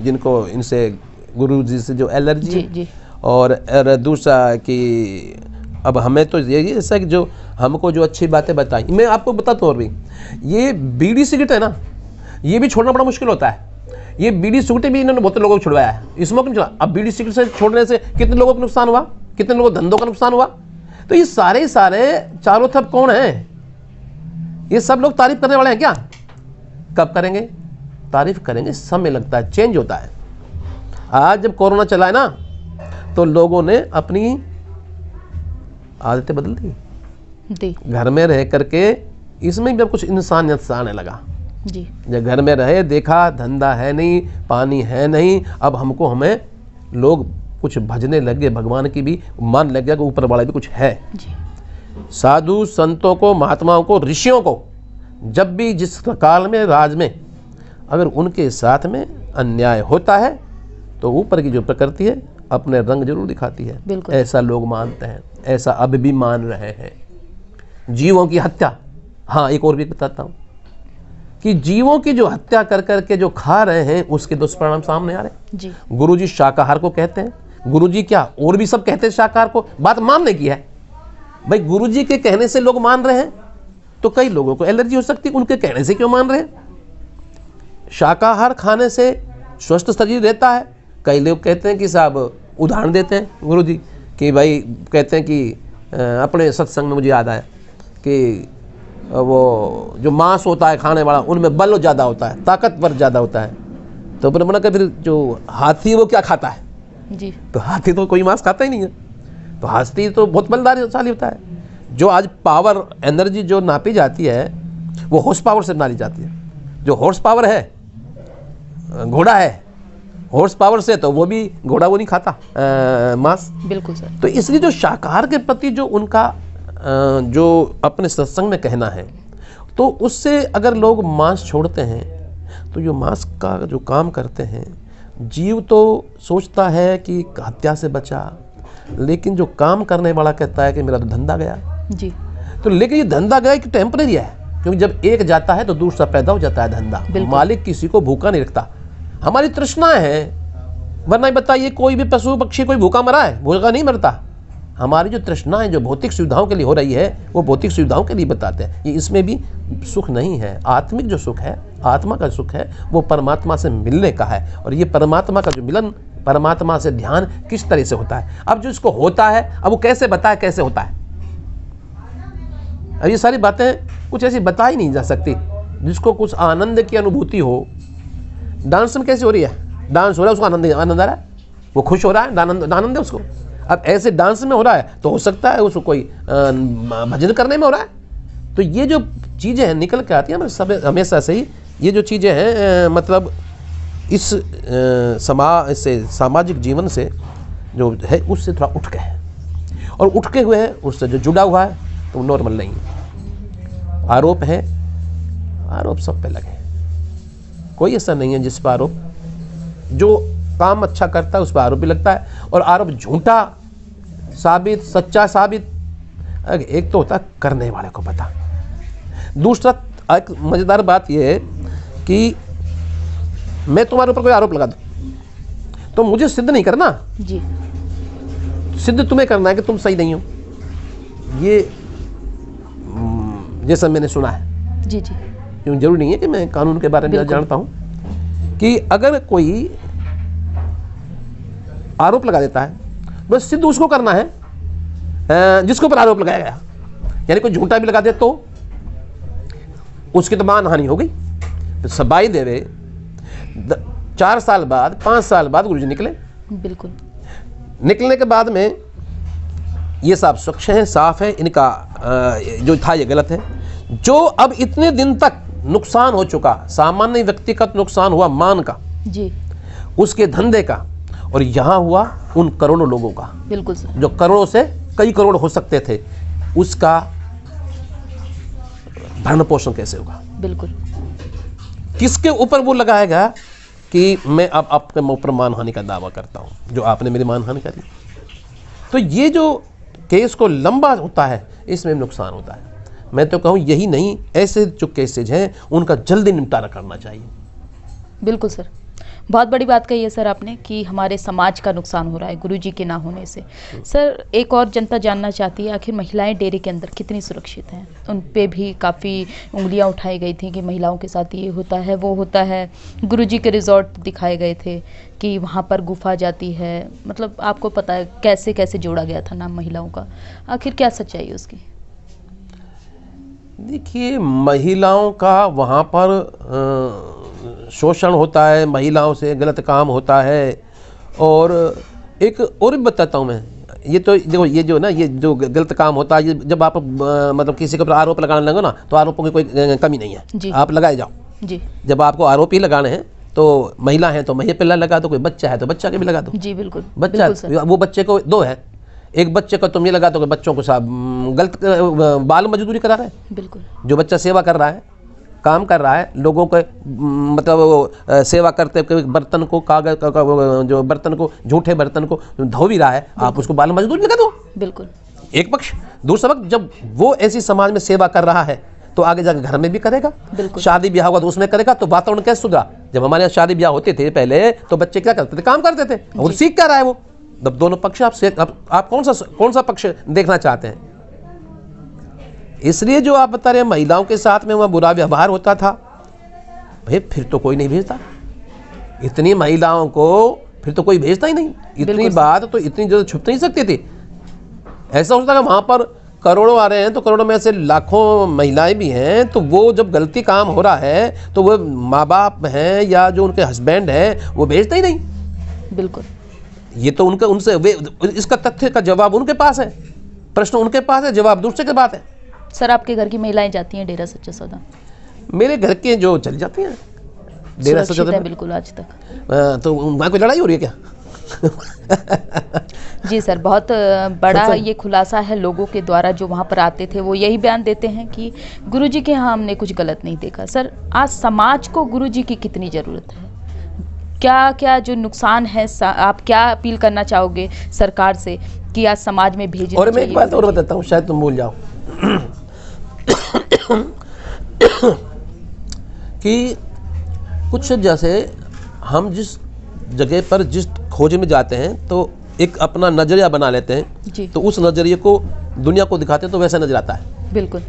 जिनको इनसे गुरु जी से जो एलर्जी जी। और दूसरा कि अब हमें तो ये ऐसा कि जो हमको जो अच्छी बातें बताई, मैं आपको बताता हूँ। और भी ये बीड़ी सिगरेट है ना, ये भी छोड़ना बड़ा मुश्किल होता है। ये बीड़ी सिगरेट भी इन्होंने बहुत लोगों को छुड़वाया है, स्मोकिंग छुड़ा। अब बीड़ी सिगरेट से छोड़ने से कितने लोगों को नुकसान हुआ, कितने लोगों को धंधों का नुकसान हुआ। तो ये सारे चारों तरफ कौन है? ये सब लोग तारीफ करने वाले हैं क्या? कब करेंगे तारीफ? करेंगे समय लगता है, चेंज होता है। आज जब कोरोना चला है ना, तो लोगों ने अपनी आदतें बदल दी। घर में रह करके इसमें जब कुछ इंसानियत से आने लगा जी, जब घर में रहे, देखा धंधा है नहीं, पानी है नहीं, अब हमें लोग कुछ भजने लग गए, भगवान की भी मान लग गया कि ऊपर वाला भी कुछ है जी। साधु संतों को, महात्माओं को, ऋषियों को जब भी जिस काल में, राज में अगर उनके साथ में अन्याय होता है तो ऊपर की जो प्रकृति है अपने रंग जरूर दिखाती है। ऐसा लोग मानते हैं, ऐसा अब भी मान रहे हैं। जीवों की हत्या, हाँ एक और भी बताता हूँ कि जीवों की जो हत्या कर करके जो खा रहे हैं उसके दुष्परिणाम सामने आ रहे हैं जी। गुरुजी शाकाहार को कहते हैं, गुरुजी क्या और भी सब कहते हैं शाकाहार को, बात मानने की है भाई। गुरुजी के कहने से लोग मान रहे हैं तो कई लोगों को एलर्जी हो सकती है, उनके कहने से क्यों मान रहे हैं? शाकाहार खाने से स्वस्थ शरीर रहता है। कई लोग कहते हैं कि साहब, उदाहरण देते हैं गुरुजी कि भाई कहते हैं कि अपने सत्संग में मुझे याद आया कि वो जो मांस होता है खाने वाला, उनमें बल ज़्यादा होता है, ताकतवर ज़्यादा होता है। तो फिर मैंने कहा फिर जो हाथी वो क्या खाता है जी? तो हाथी तो कोई मांस खाता ही नहीं है, तो हाथी तो बहुत बलशाली होता है। जो आज पावर एनर्जी जो नापी जाती है वो हॉर्स पावर से नापी जाती है। जो हॉर्स पावर है, घोड़ा है हॉर्स पावर से, तो वो भी घोड़ा वो नहीं खाता मांस। बिल्कुल सर। तो इसलिए जो शाकाहार के प्रति जो उनका जो अपने सत्संग में कहना है, तो उससे अगर लोग मांस छोड़ते हैं तो जो मांस का जो काम करते हैं, जीव तो सोचता है कि हत्या से बचा, लेकिन जो काम करने वाला कहता है कि मेरा तो धंधा गया जी। तो लेकिन ये धंधा गया कि टेम्परेरी है, क्योंकि जब एक जाता है तो दूसरा पैदा हो जाता है धंधा। मालिक किसी को भूखा नहीं रखता। हमारी तृष्णाएं हैं, वरना बताइए कोई भी पशु पक्षी कोई भूखा मरा है? भूखा नहीं मरता। हमारी जो तृष्णाएं जो भौतिक सुविधाओं के लिए हो रही है, वो भौतिक सुविधाओं के लिए बताते हैं। ये इसमें भी सुख नहीं है। आत्मिक जो सुख है, आत्मा का सुख है, वो परमात्मा से मिलने का है। और ये परमात्मा का जो मिलन, परमात्मा से ध्यान किस तरह से होता है, अब जो इसको होता है, अब वो कैसे बताए कैसे होता है। अब ये सारी बातें कुछ ऐसी बता ही नहीं जा सकती। जिसको कुछ आनंद की अनुभूति हो, डांस में कैसे हो रही है, डांस हो रहा है, उसको आनंद आ रहा है, वो खुश हो रहा है, आनंद है उसको। अब ऐसे डांस में हो रहा है तो हो सकता है उसको कोई भजन करने में हो रहा है। तो ये जो चीज़ें हैं निकल के आती हैं सब हमेशा से ही। ये जो चीज़ें हैं मतलब इस इससे सामाजिक जीवन से जो है उससे थोड़ा उठ गए हैं, और उठ के हुए हैं उससे जो जुड़ा हुआ है तो नॉर्मल नहीं है। आरोप है, आरोप सब पे लगे, कोई ऐसा नहीं है जिस पर आरोप, जो काम अच्छा करता है उस पर आरोप भी लगता है। और आरोप झूठा साबित, सच्चा साबित, एक तो होता है करने वाले को पता। दूसरा एक मज़ेदार बात यह है कि मैं तुम्हारे ऊपर कोई आरोप लगा दूं तो मुझे सिद्ध नहीं करना जी, सिद्ध तुम्हें करना है कि तुम सही नहीं हो। ये जैसा मैंने सुना है जी जी, क्यों जरूरी नहीं है कि मैं कानून के बारे में जानता हूं, कि अगर कोई आरोप लगा देता है बस सिद्ध उसको करना है जिसके ऊपर आरोप लगाया गया। यानी कोई झूठा भी लगा दे तो उसकी तो मानहानि हो गई। तो सबाई देवे 4 साल बाद 5 साल बाद गुरुजी निकले, बिल्कुल निकलने के बाद में ये साफ स्वच्छ है, साफ है, इनका जो था ये गलत है। जो अब इतने दिन तक नुकसान हो चुका, सामान्य व्यक्तिगत नुकसान हुआ मान का जी, उसके धंधे का, और यहाँ हुआ उन करोड़ों लोगों का, बिल्कुल सर, जो करोड़ों से कई करोड़ हो सकते थे, उसका भरण पोषण कैसे होगा? बिल्कुल किसके ऊपर वो लगाएगा कि मैं अब आपके ऊपर मानहानि का दावा करता हूं, जो आपने मेरी मानहानि करी। तो ये जो केस को लंबा होता है इसमें नुकसान होता है। मैं तो कहूँ यही नहीं, ऐसे जो केसेज हैं उनका जल्दी निपटारा करना चाहिए। बिल्कुल सर, बहुत बड़ी बात कही है सर आपने कि हमारे समाज का नुकसान हो रहा है गुरुजी के ना होने से। सर एक और जनता जानना चाहती है, आखिर महिलाएं डेरे के अंदर कितनी सुरक्षित हैं? उन पे भी काफ़ी उंगलियां उठाई गई थी कि महिलाओं के साथ ये होता है वो होता है। गुरुजी के रिजॉर्ट दिखाए गए थे कि वहाँ पर गुफा जाती है, मतलब आपको पता है कैसे कैसे जोड़ा गया था नाम महिलाओं का। आखिर क्या सच्चाई है उसकी? देखिए, महिलाओं का वहाँ पर शोषण होता है, महिलाओं से गलत काम होता है, और एक और भी बताता हूँ मैं, ये तो देखो, ये जो ना, ये जो गलत काम होता है, ये जब आप मतलब किसी के ऊपर आरोप लगाने लगो ना, तो आरोपों की कोई कमी नहीं है, आप लगाए जाओ जी। जब आपको आरोप ही लगाने हैं तो महिला है तो महिला पे लगा दो, कोई बच्चा है तो बच्चा के भी लगा दो। जी बिल्कुल, बच्चा वो बच्चे को दो है, एक बच्चे को तुम ये लगा दो कि बच्चों को गलत बाल मजदूरी करा रहा है। बिल्कुल, जो बच्चा सेवा कर रहा है, काम कर रहा है, लोगों के मतलब सेवा करते हुए बर्तन को, कागज जो बर्तन को, झूठे बर्तन को धो भी रहा है, आप उसको बाल मजदूरी लगा दो। बिल्कुल, एक पक्ष। दूसरा पक्ष, जब वो ऐसी समाज में सेवा कर रहा है तो आगे जाकर घर में भी करेगा, शादी ब्याह होगा तो उसमें करेगा, तो वातावरण कैसे सुधरा। जब हमारे यहाँ शादी ब्याह होते थे पहले, तो बच्चे क्या करते थे, काम करते थे, और सीख कर रहा है वो। तब दोनों पक्ष आप कौन सा पक्ष देखना चाहते हैं? इसलिए जो आप बता रहे हैं महिलाओं के साथ में वह बुरा व्यवहार होता था, भाई फिर तो कोई नहीं भेजता इतनी महिलाओं को, फिर तो कोई भेजता ही नहीं। इतनी बात तो इतनी जल्द छुप नहीं सकती थी। ऐसा होता था कि वहां पर करोड़ों आ रहे हैं तो करोड़ों में से लाखों महिलाएं भी हैं, तो वो जब गलती काम हो रहा है तो वो माँ बाप हैं या जो उनके हस्बैंड हैं वो भेजते ही नहीं। बिल्कुल, ये तो उनका उनसे इसका तथ्य का जवाब उनके पास है, प्रश्न उनके पास है, जवाब दूसरे के पास है। सर आपके घर की महिलाएं जाती हैं डेरा सच्चा सौदा? मेरे घर के जो चली जाती हैं डेरा सच्चा सौदा, बिल्कुल आज तक। तो वहाँ कोई लड़ाई हो रही है क्या? जी सर, बहुत बड़ा ये खुलासा है। लोगों के द्वारा जो वहाँ पर आते थे वो यही बयान देते हैं कि गुरुजी के यहाँ हमने कुछ गलत नहीं देखा। सर आज समाज को गुरुजी की कितनी ज़रूरत है? क्या क्या जो नुकसान है, आप क्या अपील करना चाहोगे सरकार से कि आज समाज में भेजना और मैं एक बात और बताता हूँ, शायद तुम भूल जाओ कि कुछ जैसे हम जिस जगह पर जिस खोज में जाते हैं तो एक अपना नजरिया बना लेते हैं जी। तो उस नजरिए को दुनिया को दिखाते हैं तो वैसा नजर आता है। बिल्कुल,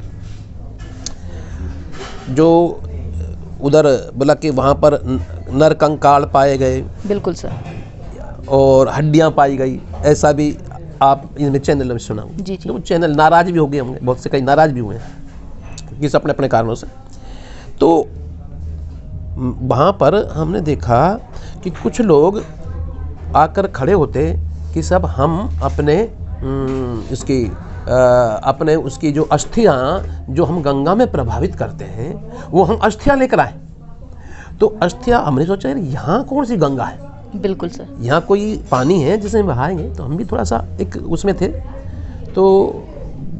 जो उधर बोला कि वहाँ पर नर कंकाल पाए गए, बिल्कुल सर, और हड्डियाँ पाई गई, ऐसा भी आप इनमें चैनल में सुना होगा। जी जी। तो चैनल नाराज भी हो गए होंगे, बहुत से कई नाराज भी हुए हैं किस अपने अपने कारणों से। तो वहाँ पर हमने देखा कि कुछ लोग आकर खड़े होते कि सब हम अपने इसकी अपने उसकी जो अस्थियाँ जो हम गंगा में प्रभावित करते हैं वो हम अस्थियाँ लेकर आए। तो अस्थियाँ हमने सोचा यार यहाँ कौन सी गंगा है, बिल्कुल सर, यहाँ कोई पानी है जिसे बहाएंगे, तो हम भी थोड़ा सा एक उसमें थे। तो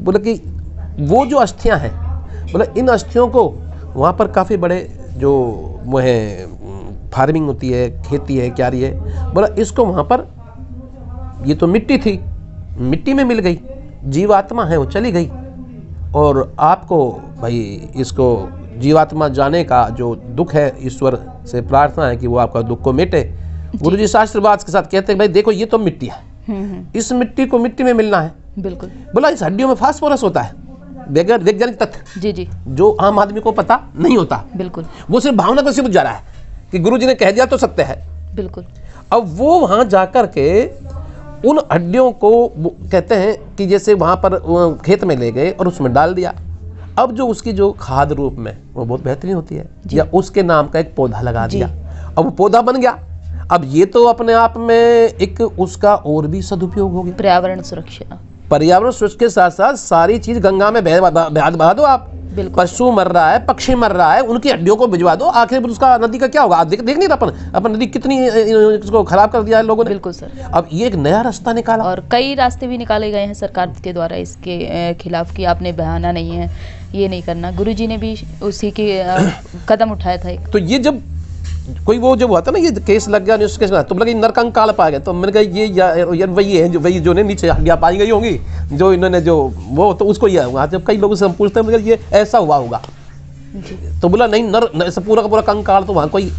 बोले कि वो जो अस्थियाँ हैं, बोले इन अस्थियों को वहाँ पर काफ़ी बड़े जो वो है फार्मिंग होती है, खेती है, क्यारी है, बोला इसको वहाँ पर, ये तो मिट्टी थी, मिट्टी में मिल गई, जीवात्मा है वो चली गई, और आपको भाई इसको जीवात्मा जाने का जो दुख है ईश्वर से प्रार्थना है कि वो आपका दुख को मिटे। गुरुजी शास्त्रवाद के साथ कहते हैं भाई देखो ये तो मिट्टी है, इस मिट्टी को मिट्टी में मिलना है। बिल्कुल, बोला इस हड्डियों में फास्फोरस होता है, वैज्ञानिक तथ्य जी जी, जो आम आदमी को पता नहीं होता। बिल्कुल, वो सिर्फ भावना को सिर्फ जा रहा है कि गुरुजी ने कह दिया तो सत्य है। बिल्कुल, अब वो वहां जाकर के उन हड्डियों को कहते हैं कि जैसे वहां पर खेत में ले गए और उसमें डाल दिया, अब जो उसकी जो खाद रूप में वो बहुत बेहतरीन होती है, या उसके नाम का एक पौधा लगा दिया, अब वो पौधा बन गया। अब ये तो अपने आप में एक उसका और भी सदुपयोग हो गया, पर्यावरण सुरक्षा, पर्यावरण सुरक्षा के साथ साथ सारी चीज गंगा में बहा दो आप। पशु मर रहा है, पक्षी मर रहा है, उनकी हड्डियों को भिजवा दो, आखिर उसका नदी का क्या होगा? देख नहीं रहा अपन नदी कितनी इसको खराब कर दिया है लोगों ने। बिल्कुल सर, अब ये एक नया रास्ता निकाला, और कई रास्ते भी निकाले गए हैं सरकार के द्वारा इसके खिलाफ कि आपने बहाना नहीं है, ये नहीं करना। गुरुजी ने भी उसी के कदम उठाया था एक। तो ये जब कोई वो जब हुआ था ना, ये केस लग गया न्यूज केस, तो लगे नरकंकाल पाए गए, तो मैंने कहा ये यार वही है जो ने नीचे हड्डियां पाई गई होंगी, जो इन्होंने जो वो तो उसको ये हुआ। जब कई लोगों से हम पूछते हैं ये ऐसा हुआ होगा, तो बोला नहीं नर पूरा का पूरा कंकाल तो वहाँ कोई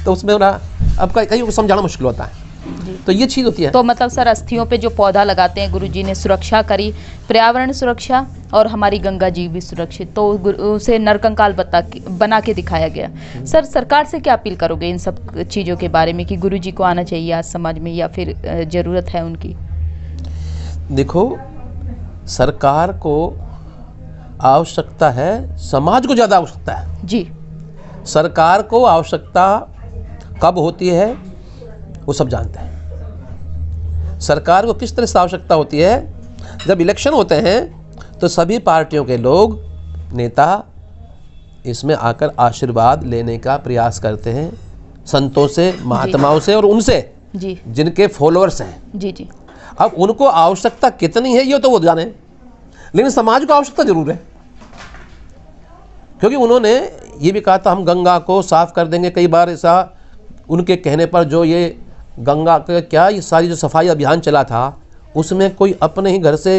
तो उसमें अब कहीं को समझाना मुश्किल होता है। तो ये चीज़ होती है। तो मतलब सर अസ്ഥियों पे जो पौधा लगाते हैं गुरुजी ने सुरक्षा करी, पर्यावरण सुरक्षा और हमारी गंगा जी भी सुरक्षित, तो उसे नरकंकाल बना के दिखाया गया। सर सरकार से क्या अपील करोगे इन सब चीज़ों के बारे में कि गुरुजी को आना चाहिए आज समाज में, या फिर ज़रूरत है उनकी? देखो सरकार को आवश्यकता है, समाज को ज़्यादा आवश्यकता है जी। सरकार को आवश्यकता कब होती है वो सब जानते हैं। सरकार को किस तरह से आवश्यकता होती है, जब इलेक्शन होते हैं तो सभी पार्टियों के लोग, नेता इसमें आकर आशीर्वाद लेने का प्रयास करते हैं संतों से, महात्माओं से और उनसे जी जिनके फॉलोअर्स हैं। जी जी अब उनको आवश्यकता कितनी है ये तो वो जाने, लेकिन समाज को आवश्यकता जरूर है, क्योंकि उन्होंने ये भी कहा था हम गंगा को साफ कर देंगे। कई बार ऐसा उनके कहने पर जो ये गंगा का क्या ये सारी जो सफाई अभियान चला था उसमें कोई अपने ही घर से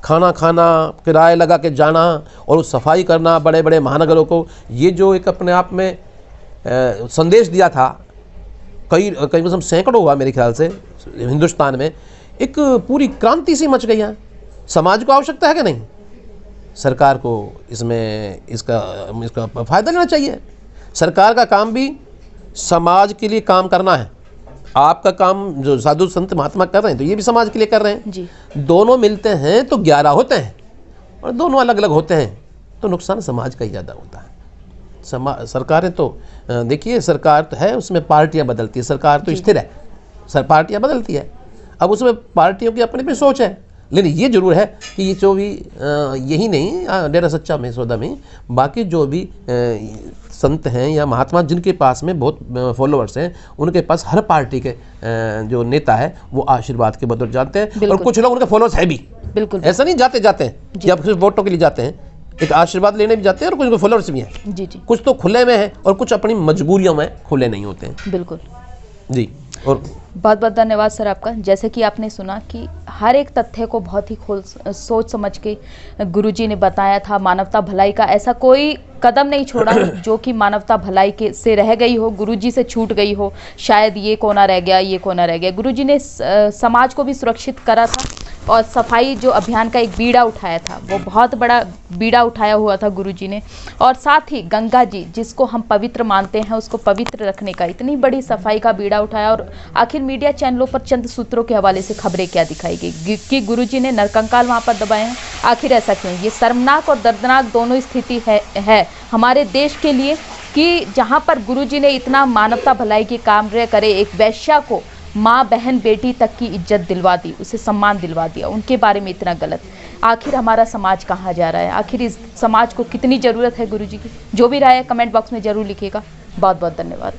खाना खाना, किराए लगा के जाना और उस सफाई करना बड़े बड़े महानगरों को, ये जो एक अपने आप में संदेश दिया था, कई मतलब सैकड़ों हुआ मेरे ख्याल से हिंदुस्तान में, एक पूरी क्रांति सी मच गई है। समाज को आवश्यकता है कि नहीं? सरकार को इसमें इसका फ़ायदा लेना चाहिए। सरकार का काम भी समाज के लिए काम करना है। आपका काम जो साधु संत महात्मा कर रहे हैं तो ये भी समाज के लिए कर रहे हैं जी। दोनों मिलते हैं तो 11 होते हैं, और दोनों अलग अलग होते हैं तो नुकसान समाज का ही ज़्यादा होता है। सरकारें तो देखिए, सरकार तो है, उसमें पार्टियां बदलती है, सरकार तो स्थिर है, पार्टियां बदलती है। अब उसमें पार्टियों की अपनी अपनी सोच है, लेकिन ये जरूर है कि ये जो भी यही नहीं डेरा सच्चा में सौदा में बाकी जो भी संत हैं या महात्मा जिनके पास में बहुत फॉलोअर्स हैं, उनके पास हर पार्टी के जो नेता है वो आशीर्वाद के बदौलत जाते हैं, और कुछ लोग उनके फॉलोअर्स है भी। बिल्कुल ऐसा नहीं जाते हैं कि आप सिर्फ वोटों के लिए जाते हैं, एक आशीर्वाद लेने भी जाते हैं, और कुछ फॉलोअर्स भी हैं। जी जी कुछ तो खुले में है और कुछ अपनी मजबूरियों में खुले नहीं होते हैं। बिल्कुल जी। और बहुत बहुत धन्यवाद सर आपका। जैसे कि आपने सुना कि हर एक तथ्य को बहुत ही सोच समझ के गुरुजी ने बताया था। मानवता भलाई का ऐसा कोई कदम नहीं छोड़ा जो कि मानवता भलाई के से रह गई हो, गुरुजी से छूट गई हो, शायद ये कोना रह गया, ये कोना रह गया। गुरुजी ने समाज को भी सुरक्षित करा था, और सफाई जो अभियान का एक बीड़ा उठाया था, वो बहुत बड़ा बीड़ा उठाया हुआ था गुरुजी ने। और साथ ही गंगा जी जिसको हम पवित्र मानते हैं, उसको पवित्र रखने का इतनी बड़ी सफाई का बीड़ा उठाया। और आखिर मीडिया चैनलों पर चंद सूत्रों के हवाले से खबरें क्या दिखाई गई कि गुरुजी ने नरकंकाल वहाँ पर दबाए हैं। आखिर ऐसा क्यों? ये शर्मनाक और दर्दनाक दोनों स्थिति है हमारे देश के लिए कि जहाँ पर गुरुजी ने इतना मानवता भलाई के काम करे, एक वैश्या को माँ बहन बेटी तक की इज्जत दिलवा दी, उसे सम्मान दिलवा दिया, उनके बारे में इतना गलत। आखिर हमारा समाज कहाँ जा रहा है? आखिर इस समाज को कितनी ज़रूरत है गुरुजी की? जो भी राय है कमेंट बॉक्स में ज़रूर लिखिएगा। बहुत बहुत धन्यवाद।